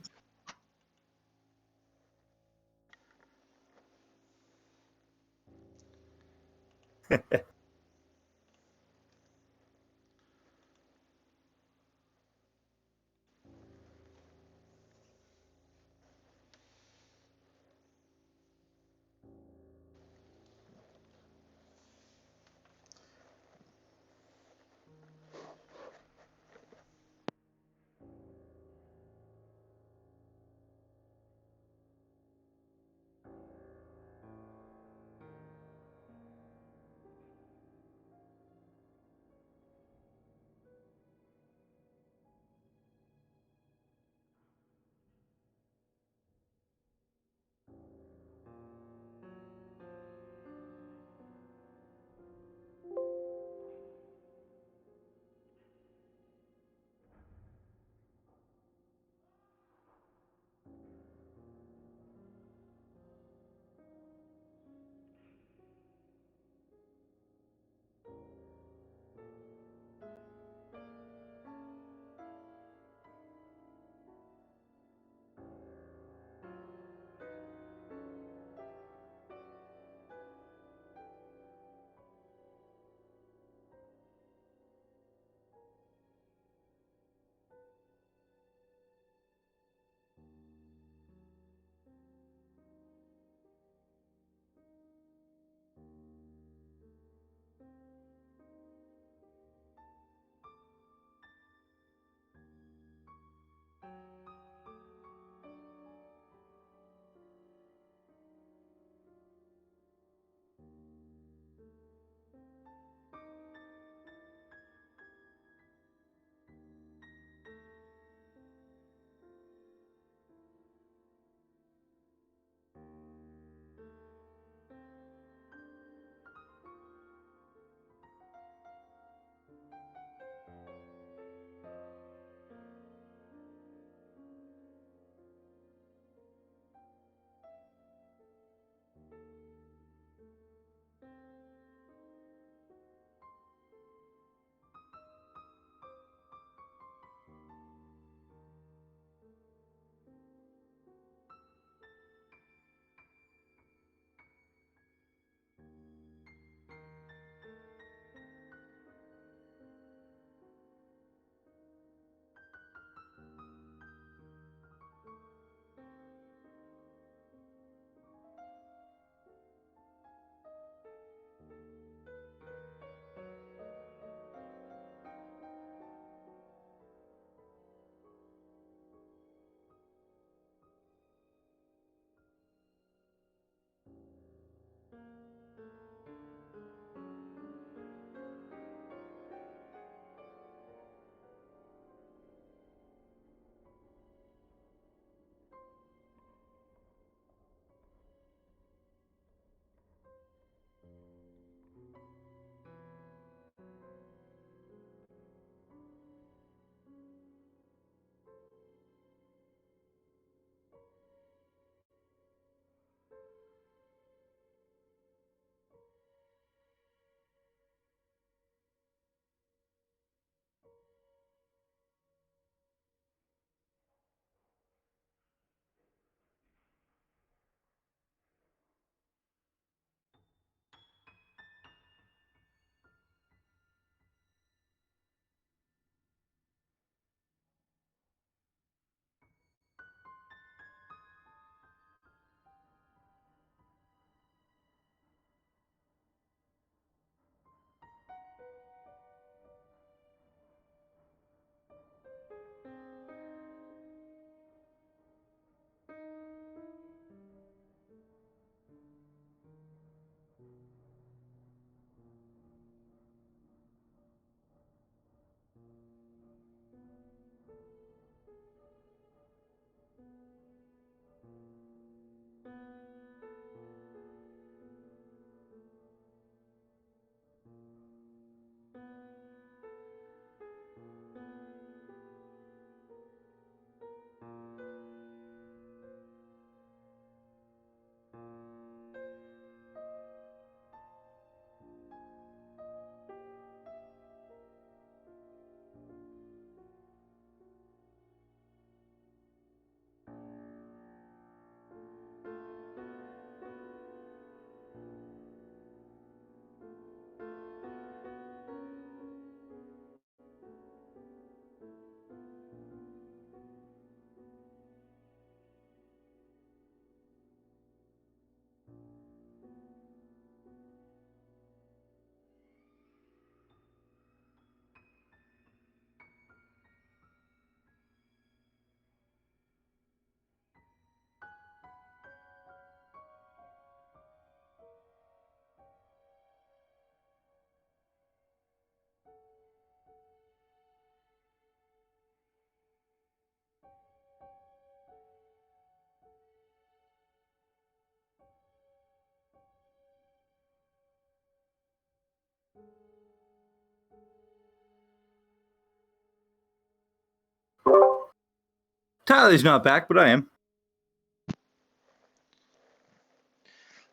Tyler's not back, but I am.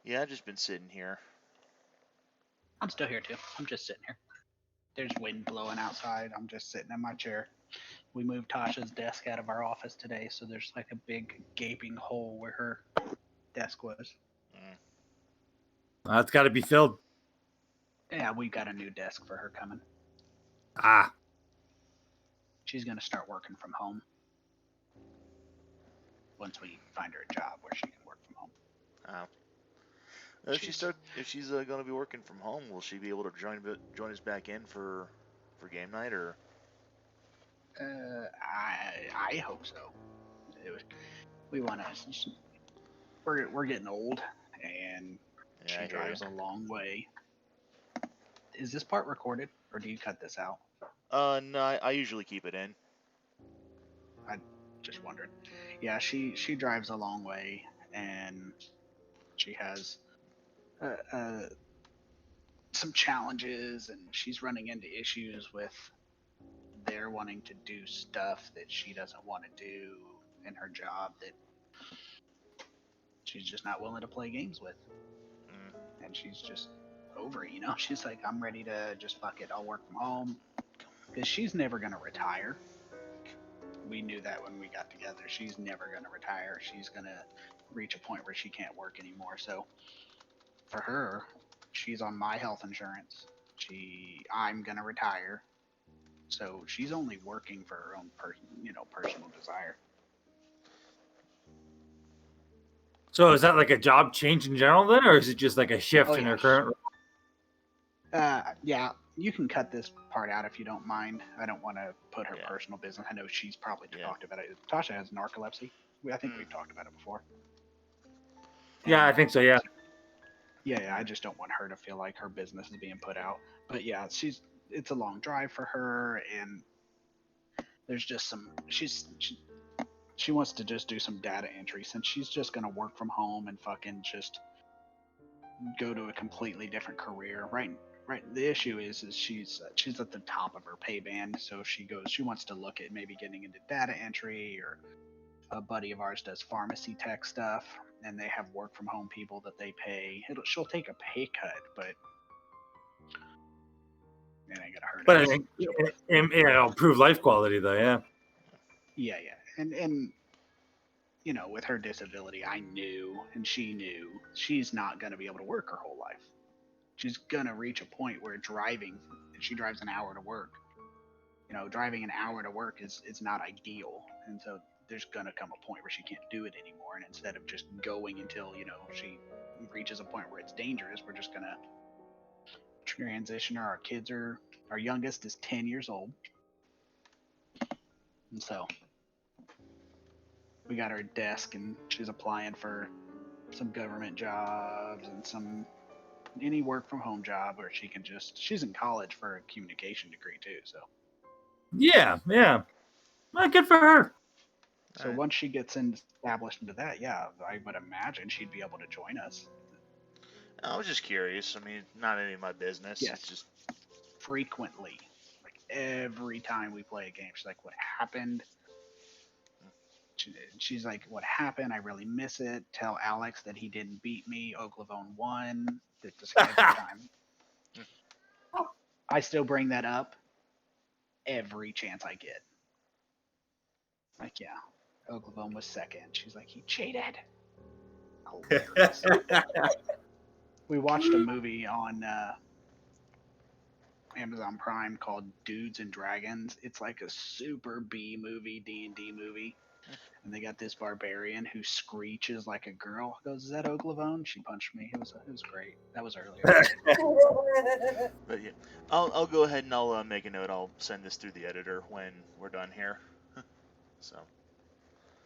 Yeah, I've just been sitting here. I'm still here too. I'm just sitting here. There's wind blowing outside. I'm just sitting in my chair. We moved Tasha's desk out of our office today, so there's like a big gaping hole where her desk was. It's got to be filled. Yeah, we got a new desk for her coming. Ah, She's gonna start working from home once we find her a job where she can work from home. If she's going to be working from home, will she be able to join us back in for game night, or? I hope so. We want to. We're getting old, and Yeah, she drives a long way. Is this part recorded, or do you cut this out? No, I usually keep it in. Just wondering. Yeah, she drives a long way, and she has some challenges, and she's running into issues with their wanting to do stuff that she doesn't want to do in her job that she's just not willing to play games with. And she's just over it, you know? She's like, I'm ready to just fuck it, I'll work from home. Because she's never going to retire. We knew that when we got together. She's never going to retire. She's going to reach a point where she can't work anymore. So for her, she's on my health insurance. I'm going to retire. So she's only working for her own personal desire. so is that like a job change in general then, or is it just like a shift in her current? Yeah, you can cut this part out if you don't mind. I don't want to put her personal business. I know she's probably talked about it. Tasha has narcolepsy. I think we've talked about it before. Yeah, I think so. Yeah. Yeah, I just don't want her to feel like her business is being put out. But yeah, it's a long drive for her, and there's just she wants to just do some data entry since she's just gonna work from home and fucking just go to a completely different career. Right. The issue is she's at the top of her pay band, so she wants to look at maybe getting into data entry, or a buddy of ours does pharmacy tech stuff, and they have work from home people that they pay. She'll take a pay cut, but it ain't gonna hurt. But it'll improve life quality though. Yeah. Yeah, and you know, with her disability, I knew, and she knew, she's not gonna be able to work her whole life. She's gonna reach a point where she drives an hour to work. You know, driving an hour to work is not ideal, and so there's gonna come a point where she can't do it anymore. And instead of just going until she reaches a point where it's dangerous, we're just gonna transition her. Our youngest is 10 years old, and so we got her a desk, and she's applying for some government jobs and any work from home job where she's in college for a communication degree too, so Yeah. Well, good for her. so once she gets established into that, yeah, I would imagine she'd be able to join us. I was just curious. I mean, not any of my business. Yes. It's just Frequently, like every time we play a game, she's like, what happened? She's like, what happened? I really miss it. Tell Alex that he didn't beat me. Oaklavone won. Just every time. I still bring that up every chance I get. Like, yeah, Oaklavone was second. She's like, he cheated. Hilarious. We watched a movie on Amazon Prime called Dudes and Dragons. It's like a super B movie, D&D movie. And they got this barbarian who screeches like a girl. Goes, is that Oaklavone? She punched me. It was great. That was earlier. But yeah, I'll go ahead and I'll make a note. I'll send this through the editor when we're done here. So.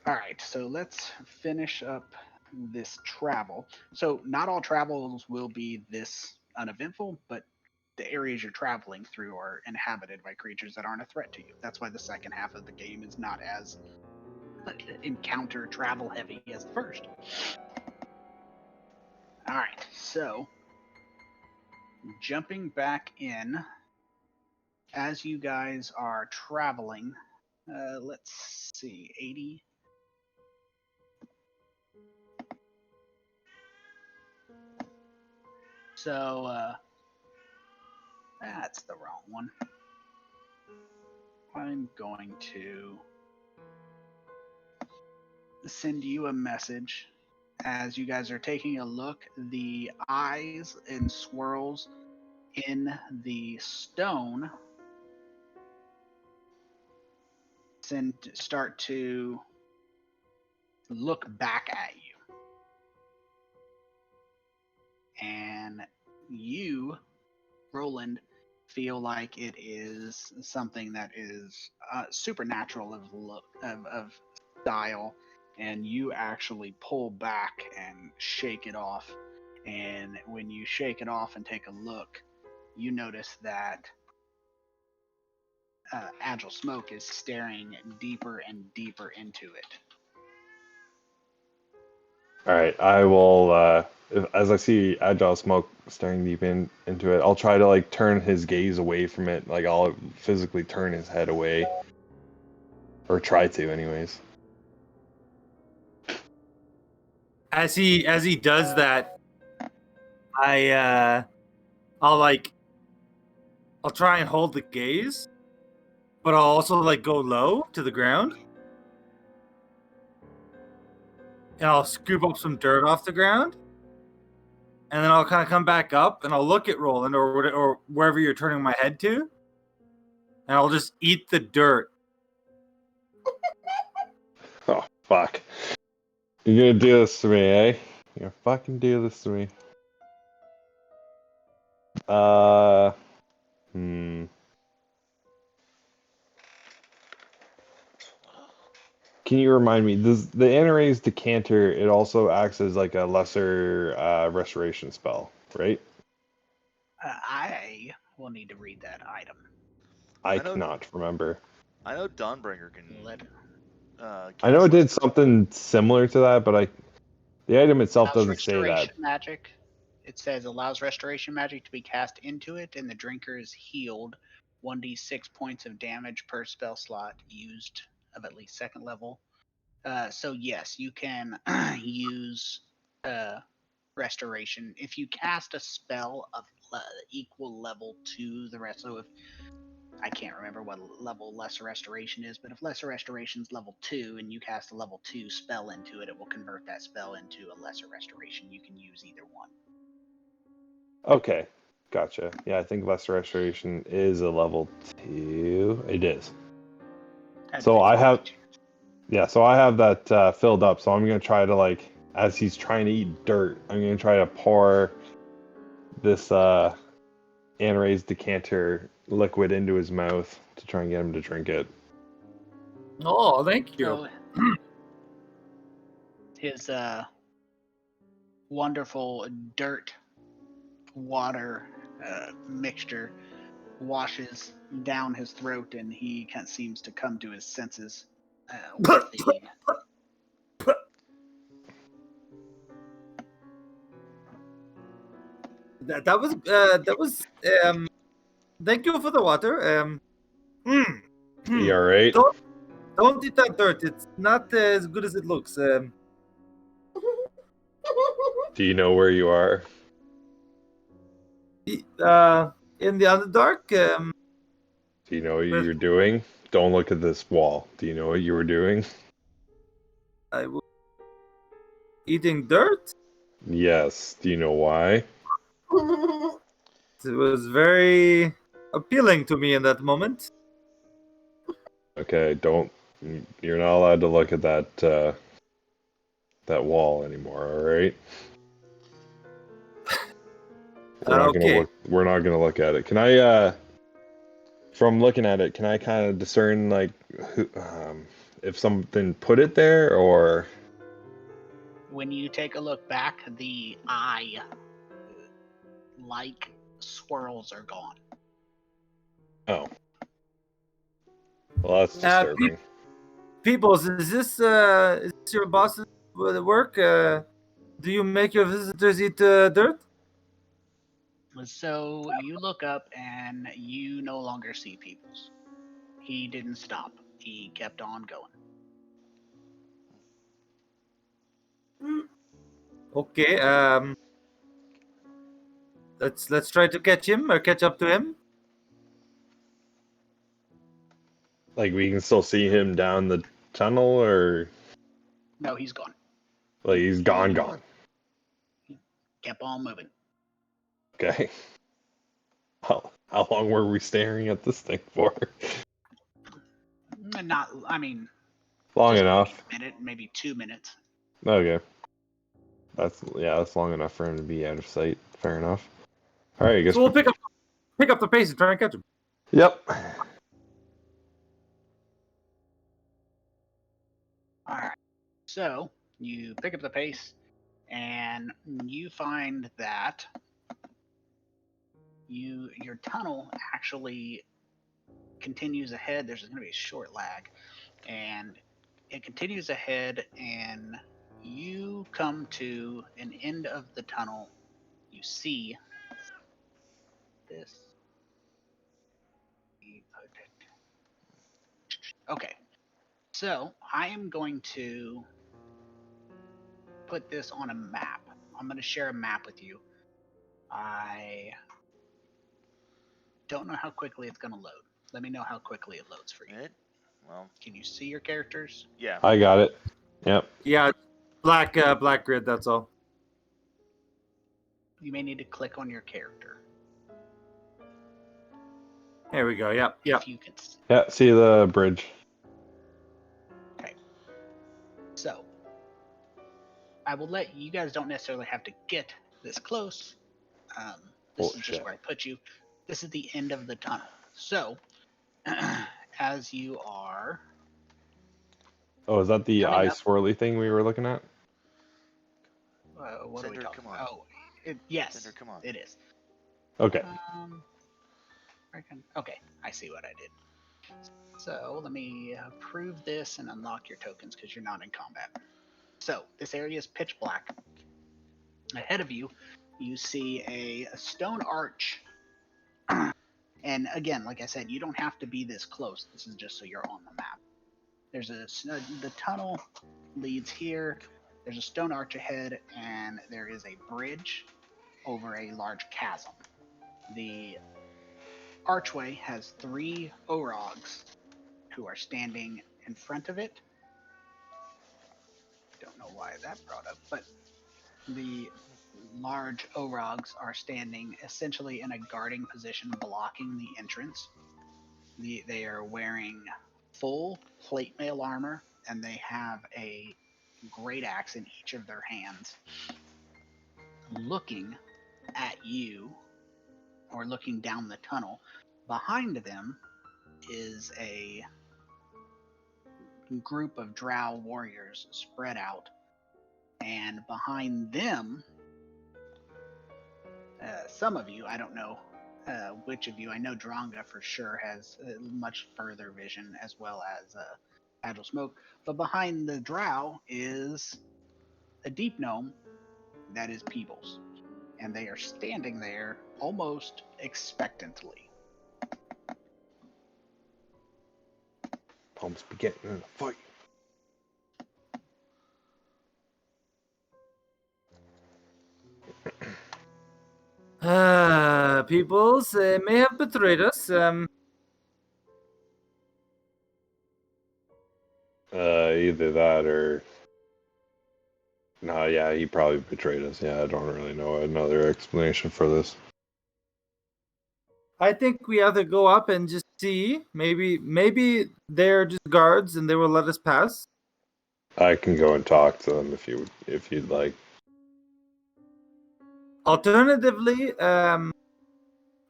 All right, so let's finish up this travel. So not all travels will be this uneventful, but the areas you're traveling through are inhabited by creatures that aren't a threat to you. That's why the second half of the game is not as encounter travel heavy as the first. All right, so jumping back in, as you guys are traveling, let's see, 80. So, that's the wrong one. I'm going to send you a message as you guys are taking a look. The eyes and swirls in the stone start to look back at you. And you, Roland, feel like it is something that is supernatural of look of style, and you actually pull back and shake it off. And when you shake it off and take a look, you notice that Agile Smoke is staring deeper and deeper into it. All right, I will. As I see Agile Smoke staring deep into it, I'll try to like turn his gaze away from it. Like I'll physically turn his head away, or try to, anyways. As he does that, I'll try and hold the gaze, but I'll also like go low to the ground, and I'll scoop up some dirt off the ground, and then I'll kind of come back up and I'll look at Roland or wherever you're turning my head to, and I'll just eat the dirt. Oh fuck! You're gonna do this to me, eh? You're gonna fucking do this to me. Can you remind me? Does the Anara's Decanter? It also acts as like a lesser restoration spell, right? I will need to read that item. I know- cannot remember. I know Dawnbringer can. I know it did cast something similar to that, but the item itself Allows doesn't say that. restoration magic. It says allows restoration magic to be cast into it, and the drinker is healed 1d6 points of damage per spell slot used of at least second level. So yes, you can use restoration if you cast a spell of equal level to the rest. So if I can't remember what level Lesser Restoration is, but if Lesser Restoration is level 2 and you cast a level 2 spell into it, it will convert that spell into a Lesser Restoration. You can use either one. Okay, gotcha. Yeah, I think Lesser Restoration is a level 2. It is. So I have, so I have that filled up. So I'm gonna try to like, as he's trying to eat dirt, I'm gonna try to pour this Anara's Decanter liquid into his mouth to try and get him to drink it. Oh, thank you. So his wonderful dirt water mixture washes down his throat, and he kind of seems to come to his senses. With the, that was thank you for the water. You all right? Don't eat that dirt. It's not as good as it looks. Do you know where you are? In the Underdark. Do you know what you're doing? Don't look at this wall. Do you know what you were doing? I was eating dirt. Yes. Do you know why? It was very appealing to me in that moment. Okay, you're not allowed to look at that wall anymore, all right? We're not gonna look at it. Can I from looking at it, can I kind of discern like if something put it there, or when you take a look back, the eye like swirls are gone. Oh. Well, that's disturbing. Peoples, is this your boss's work? Do you make your visitors eat dirt? So you look up and you no longer see Peoples. He didn't stop. He kept on going. Okay. Let's try to catch him or catch up to him. Like we can still see him down the tunnel, or No, he's gone. like he's gone. Kept on moving. Okay. How long were we staring at this thing for? Not, I mean, Long just enough. maybe a minute, maybe 2 minutes. Okay. That's long enough for him to be out of sight. Fair enough. All right, I guess. So we'll pick up the pace and try and catch him. Yep. All right. So you pick up the pace, and you find that your tunnel actually continues ahead. There's going to be a short lag, and it continues ahead, and you come to an end of the tunnel. You see this. Okay. So I am going to put this on a map. I'm going to share a map with you. I don't know how quickly it's going to load. Let me know how quickly it loads for you. Well, Can you see your characters? yeah. I got it. Yep. Yeah, black grid. That's all. You may need to click on your character. There we go. Yep. Yep. If you can see. Yeah. See the bridge. So, I will let you guys don't necessarily have to get this close. This is just where I put you. This is the end of the tunnel. So, as you are. Oh, is that the coming eye up- swirly thing we were looking at? What are we Cinder, talking come on. about? Oh, yes, Cinder, come on. it is. Okay. Okay, I see what I did. So let me approve this and unlock your tokens because you're not in combat. So this area is pitch black. Ahead of you, you see a stone arch. And again, like I said, you don't have to be this close. This is just so you're on the map. There's the tunnel leads here. There's a stone arch ahead, and there is a bridge over a large chasm. The archway has 3 Orogs who are standing in front of it. Don't know why that brought up, but the large Orogs are standing essentially in a guarding position, blocking the entrance. They are wearing full plate mail armor, and they have a great axe in each of their hands. Looking at you, or looking down the tunnel, behind them is a group of Drow warriors spread out, and behind them, some of you, I don't know which of you, I know Dronga for sure has much further vision, as well as Agile Smoke, but behind the Drow is a deep gnome that is Peebles, and they are standing there almost expectantly. Almost be getting in a fight. Peoples may have betrayed us. Either that or. No, yeah, he probably betrayed us. Yeah, I don't really know another explanation for this. I think we have to go up and just see. Maybe they're just guards and they will let us pass. I can go and talk to them if you'd like. Alternatively, and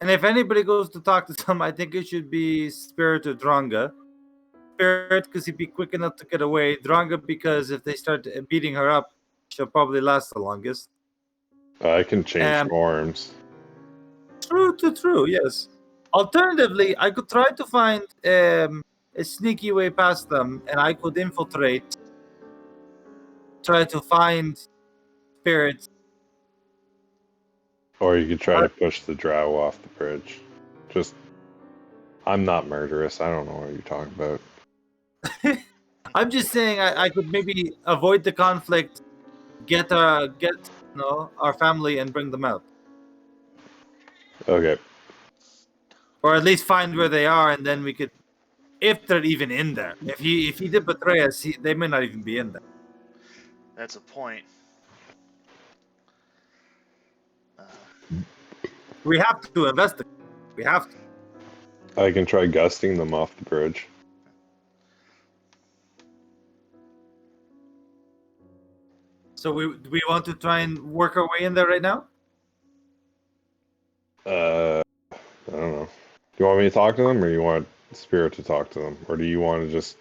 if anybody goes to talk to them, I think it should be Spirit or Dronga. Spirit, because he'd be quick enough to get away. Dronga, because if they start beating her up, she'll probably last the longest. I can change forms. True, yes. Alternatively, I could try to find a sneaky way past them, and I could infiltrate, try to find spirits. Or you could try to push the Drow off the bridge. Just, I'm not murderous. I don't know what you're talking about. I'm just saying I could maybe avoid the conflict, get our family and bring them out. Okay. Or at least find where they are, and then we could, if they're even in there. If he did betray us, they may not even be in there. That's a point. We have to investigate. We have to. I can try gusting them off the bridge. So do we want to try and work our way in there right now? I don't know. Do you want me to talk to them, or you want Spirit to talk to them? Or do you want to just...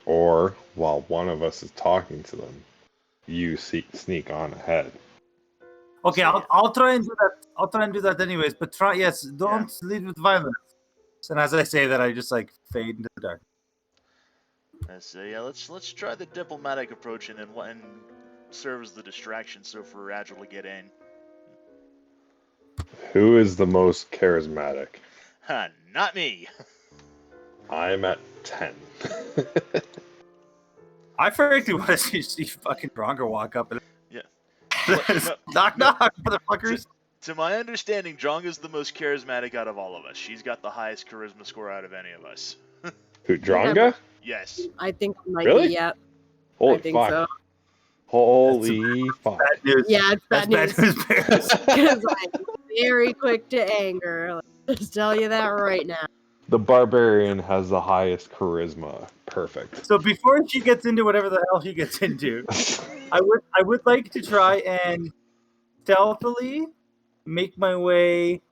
Or, while one of us is talking to them, you sneak on ahead? Okay, I'll try and do that. I'll try and do that anyways. But don't lead with violence. And as I say that, I just like fade into the dark. Let's try the diplomatic approach and serve as the distraction so for Agile to get in. Who is the most charismatic? Not me. I'm at 10. I frankly want to see fucking Drongo walk up and knock, motherfuckers. To my understanding, Dronga's the most charismatic out of all of us. She's got the highest charisma score out of any of us. Who, Dronga? Yes. I think it might Really? be, yeah. Holy I think fuck. so. Holy fuck. Bad news. Yeah, it's bad That's news. bad news. Because I'm very quick to anger. Let's just tell you that right now. The barbarian has the highest charisma. Perfect. So before she gets into whatever the hell she gets into, I would like to try and stealthily make my way.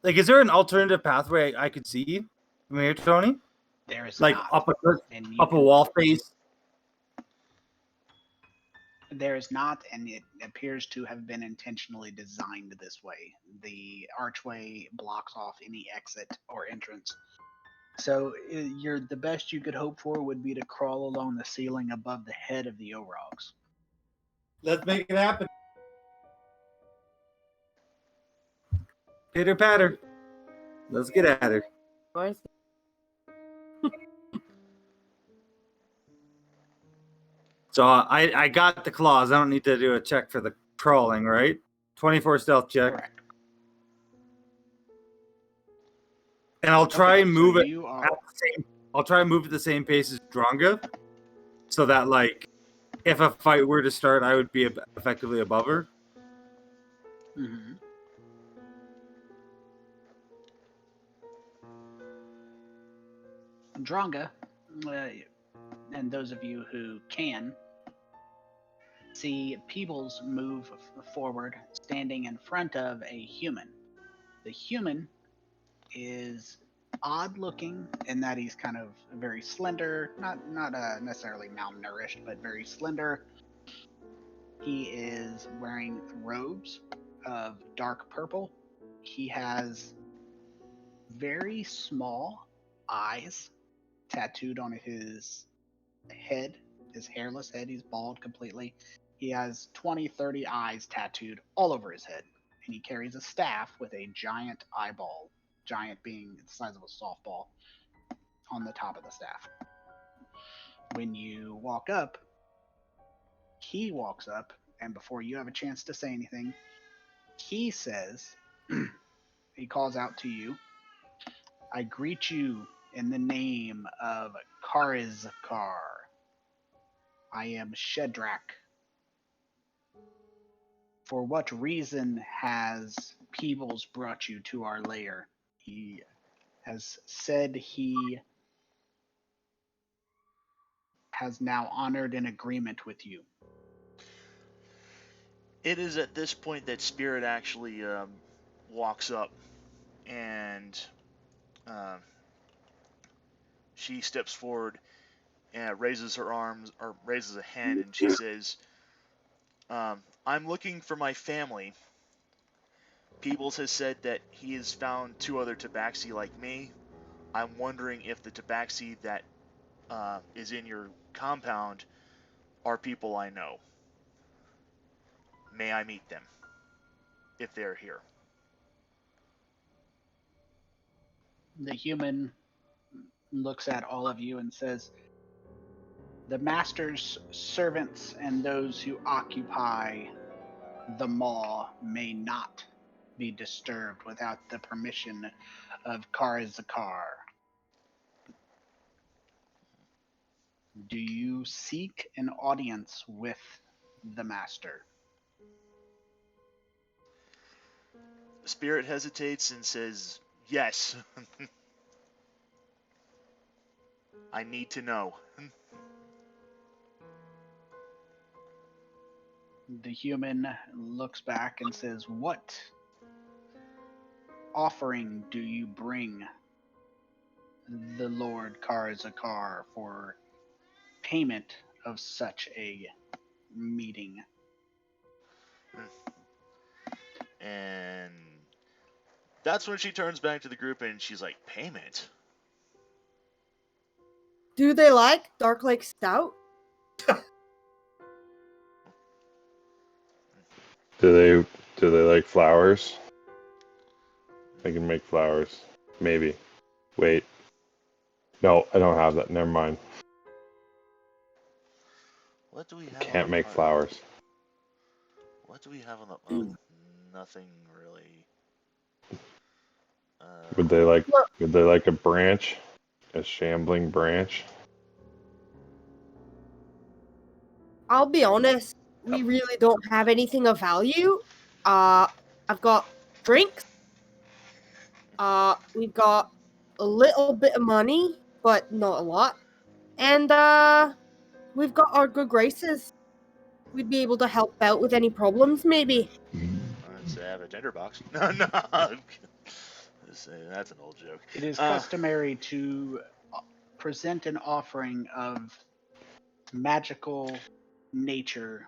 Like, is there an alternative pathway I could see from here, Tony? There is Like not. up a wall face. There is not, and it appears to have been intentionally designed this way. The archway blocks off any exit or entrance. So the best you could hope for would be to crawl along the ceiling above the head of the Orogs. Let's make it happen. Pitter patter. Let's get at her. So I got the claws. I don't need to do a check for the crawling, right? 24 stealth check. Correct. And I'll try and move it. I'll try and move at the same pace as Dronga, so that like, if a fight were to start, I would be effectively above her. Mm-hmm. Dronga, and those of you who can, see Peebles move forward, standing in front of a human. The human is odd looking in that he's kind of very slender, not necessarily malnourished, but very slender. He is wearing robes of dark purple. He has very small eyes tattooed on his head, his hairless head. He's bald completely. He has 20, 30 eyes tattooed all over his head. And he carries a staff with a giant eyeball, giant being the size of a softball, on the top of the staff. When you walk up, he walks up, and before you have a chance to say anything, he says, he calls out to you, "I greet you in the name of Karizkar. I am Shedrak. For what reason has Peebles brought you to our lair? He has said he has now honored an agreement with you." It is at this point that Spirit actually walks up, and she steps forward and raises her arms, or raises a hand, and she says, "I'm looking for my family. Peebles has said that he has found 2 other Tabaxi like me. I'm wondering if the Tabaxi that is in your compound are people I know. May I meet them, if they're here?" The human looks at all of you and says, "The master's servants and those who occupy the maw may not be disturbed without the permission of Karzakar. Do you seek an audience with the master? Spirit hesitates and says, yes. I need to know. The human looks back and says, what offering do you bring the Lord Karzakar for payment of such a meeting? And that's when she turns back to the group and she's like, payment? Do they like Dark Lake Stout? Do they like flowers? I can make flowers. Maybe. Wait. No, I don't have that. Never mind. What do we have Can't on make the flowers. What do we have on the... Oh, nothing really. Would they like a branch? A shambling branch? I'll be honest, we really don't have anything of value. I've got drinks. We've got a little bit of money, but not a lot. And we've got our good graces. We'd be able to help out with any problems, maybe. I'd say I have a tinderbox. No, no. That's an old joke. It is customary to present an offering of magical nature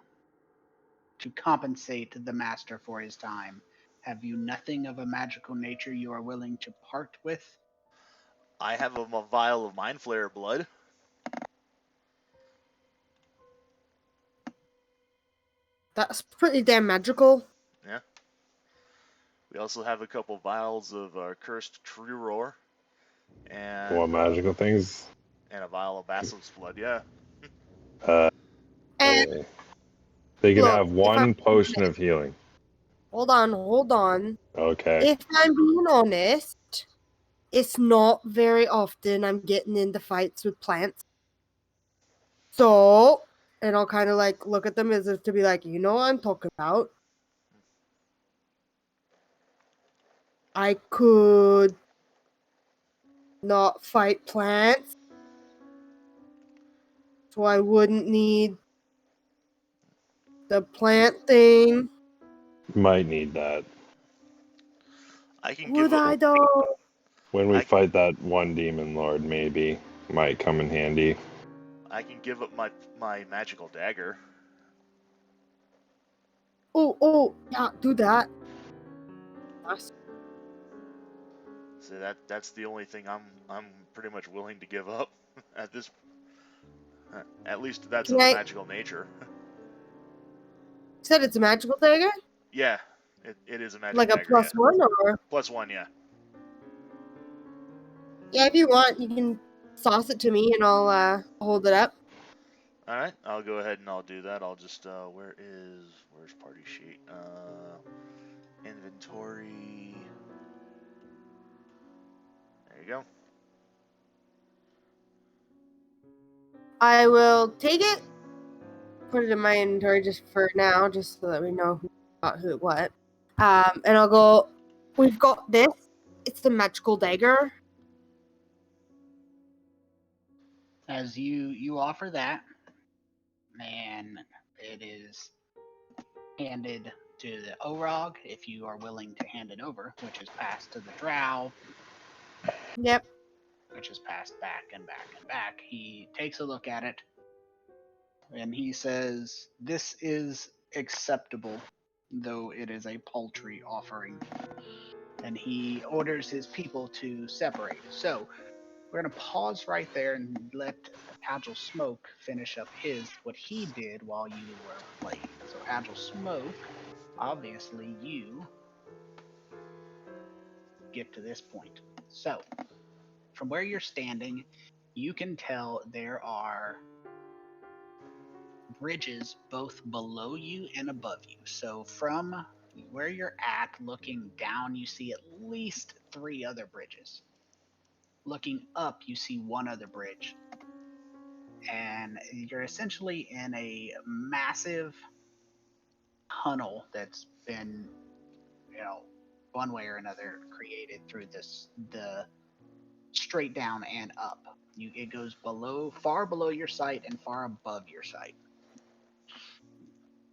to compensate the master for his time. Have you nothing of a magical nature you are willing to part with? I have a vial of Mind Flayer blood. That's pretty damn magical. Yeah. We also have a couple vials of cursed true roar. And What magical things? and a vial of Basilisk's blood, yeah. And They can look, have one potion of healing. hold on. Okay. If I'm being honest, it's not very often I'm getting into fights with plants. So, and I'll kind of like look at them as if to be like, you know what I'm talking about. I could not fight plants, so I wouldn't need the plant thing. Might need that. I can Would give up. I though? When we fight that one demon lord, maybe. Might come in handy. I can give up my magical dagger. Oh, yeah, do that. So that's the only thing I'm pretty much willing to give up at this. At least that's of a magical nature. Said it's a magical dagger? Yeah, it is a magical Like a dagger. +1 or? +1, yeah. Yeah, if you want, you can sauce it to me and I'll hold it up. All right, I'll go ahead and I'll do that. I'll just where's party sheet? Inventory. There you go. I will take it, put it in my inventory just for now, just so that we know who got who what. And I'll go, we've got this. It's the magical dagger. As you offer that, and it is handed to the Orog if you are willing to hand it over, which is passed to the Drow. Yep. Which is passed back and back and back. He takes a look at it and he says, "This is acceptable, though it is a paltry offering." And he orders his people to separate. So we're going to pause right there and let Agile Smoke finish up what he did while you were playing. So Agile Smoke, obviously you get to this point. So from where you're standing, you can tell there are bridges both below you and above you. So from where you're at, looking down, you see at least 3 other bridges. Looking up, you see 1 other bridge. And you're essentially in a massive tunnel that's been, one way or another created through the straight down and up. It goes far below your sight and far above your sight.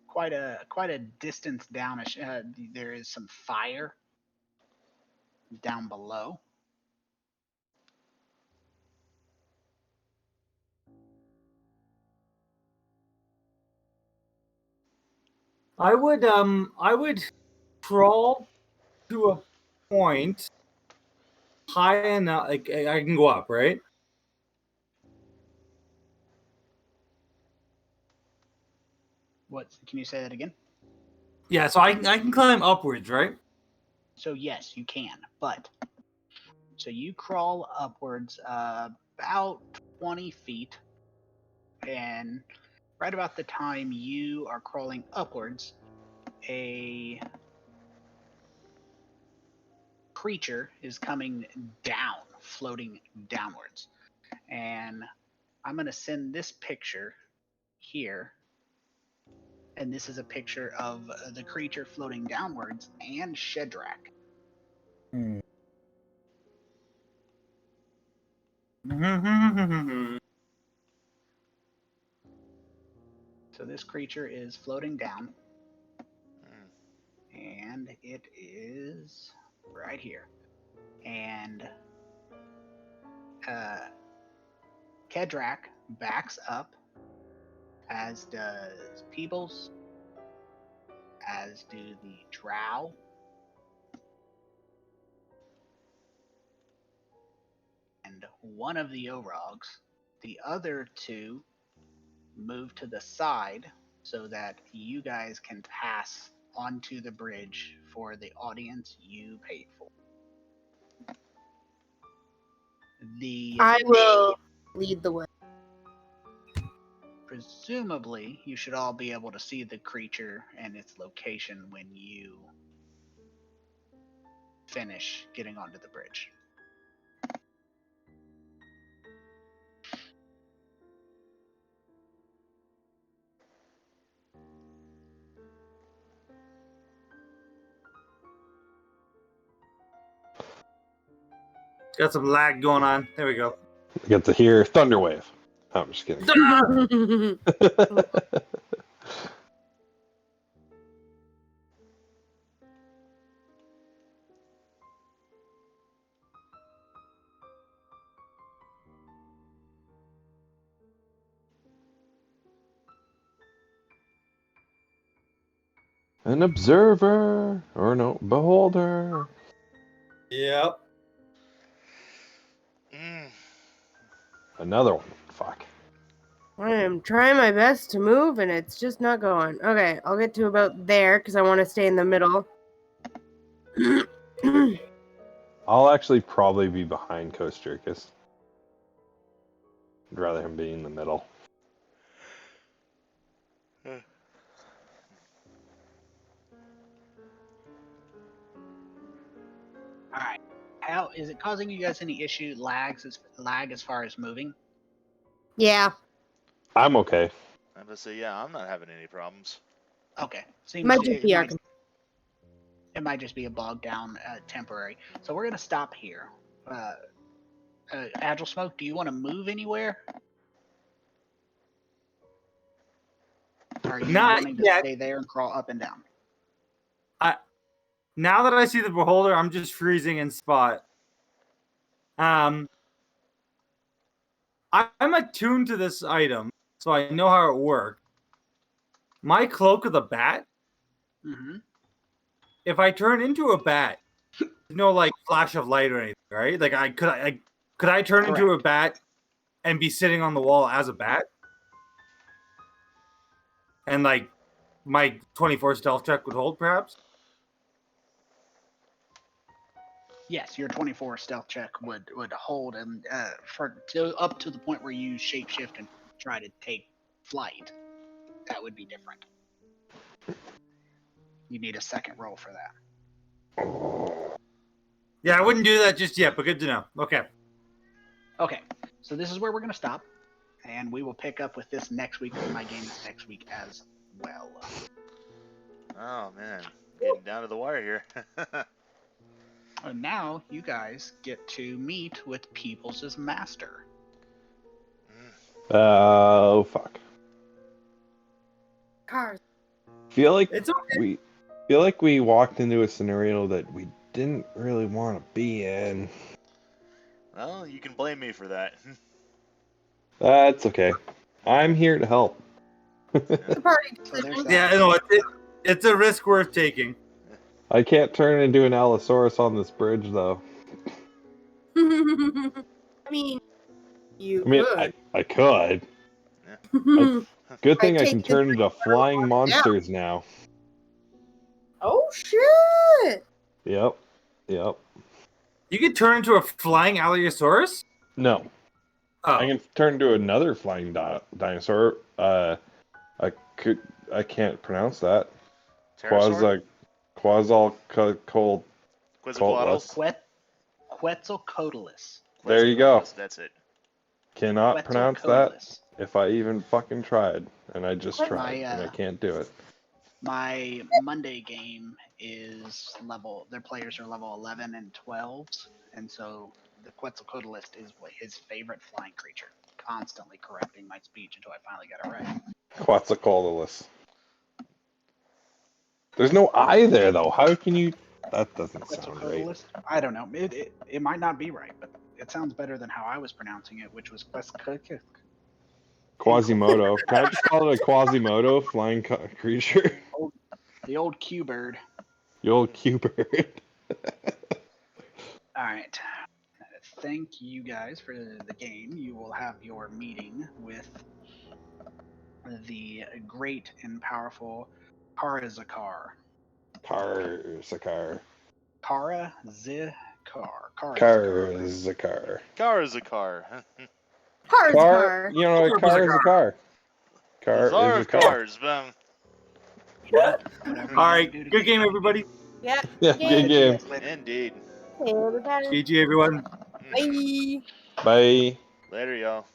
Quite a distance down. There is some fire down below. I would crawl to a point high enough, like I can go up, right? Can you say that again? Yeah, so I can climb upwards, right? So yes, you can, but so you crawl upwards about 20 feet, and right about the time you are crawling upwards, a creature is coming down, floating downwards. And I'm going to send this picture here. And this is a picture of the creature floating downwards and Shedrak. So this creature is floating down. And it is right here. And Kedrak backs up, as does Peebles, as do the Drow. And one of the Orogs. The other 2 move to the side so that you guys can pass onto the bridge for the audience you paid for. I will lead the way. Presumably, you should all be able to see the creature and its location when you finish getting onto the bridge. Got some lag going on. There we go. I get to hear Thunderwave. Oh, I'm just kidding. An observer, or no, beholder. Yep. Another one. Fuck. I am trying my best to move, and it's just not going. Okay, I'll get to about there because I want to stay in the middle. I'll actually probably be behind Coast Jerkus. I'd rather him be in the middle. All right. How is it causing you guys any lag as far as moving? Yeah. I'm okay. I'm gonna say, yeah, I'm not having any problems. Okay. It might just be our. It might just be a bogged down temporary. So we're gonna stop here. Agile Smoke, do you want to move anywhere? Or are you wanting to stay there and crawl up and down? Now that I see the beholder, I'm just freezing in spot. I'm attuned to this item, so I know how it works. My cloak of the bat. Mm-hmm. If I turn into a bat, there's no like flash of light or anything, right? Like could I turn Correct. into a bat and be sitting on the wall as a bat? And like my 24 stealth check would hold, perhaps? Yes, your 24 stealth check would hold, and up to the point where you shapeshift and try to take flight. that would be different. You need a second roll for that. Yeah, I wouldn't do that just yet, but good to know. Okay. Okay, so this is where we're going to stop, and we will pick up with this next week with my games next week as well. Oh man, getting down to the wire here. And now you guys get to meet with Peoples' master. Oh fuck. Cars. Feel like It's okay. we walked into a scenario that we didn't really want to be in. Well, you can blame me for that. That's okay. I'm here to help. The party. So there's that. Yeah, no, it's a risk worth taking. I can't turn into an Allosaurus on this bridge, though. I mean, you could. I could. Good thing I can turn into flying monsters now. Oh shit! Yep. You could turn into a flying Allosaurus? No. Oh. I can turn into another flying dinosaur. I can't pronounce that. Pterosaur? Quetzalcoatlus. Quetzalcoatlus. There you go. That's it. Cannot pronounce that if I even fucking tried. And I just tried, and I can't do it. My Monday game is their players are level 11 and 12s, and so the Quetzalcoatlus is his favorite flying creature, constantly correcting my speech until I finally got it right. Quetzalcoatlus. There's no I there, though. How can you... That doesn't sound right. Quetzalcoatlus? I don't know. It might not be right, but it sounds better than how I was pronouncing it, which was Quetzalcoatlus. Quasimodo. Can I just call it a Quasimodo flying creature? The old Q-bird. The old Q-bird. Alright. Thank you guys for the game. You will have your meeting with the great and powerful Karazakar. Karazakar. Karazakar. Karazakar. Car is a car. Car's car. You know, a car is a car. Car Those are is a car. cars, man. All Alright, good game, everybody. Yeah. Yeah, good game. Indeed. Everybody. GG, everyone. Bye. Bye. Later, y'all.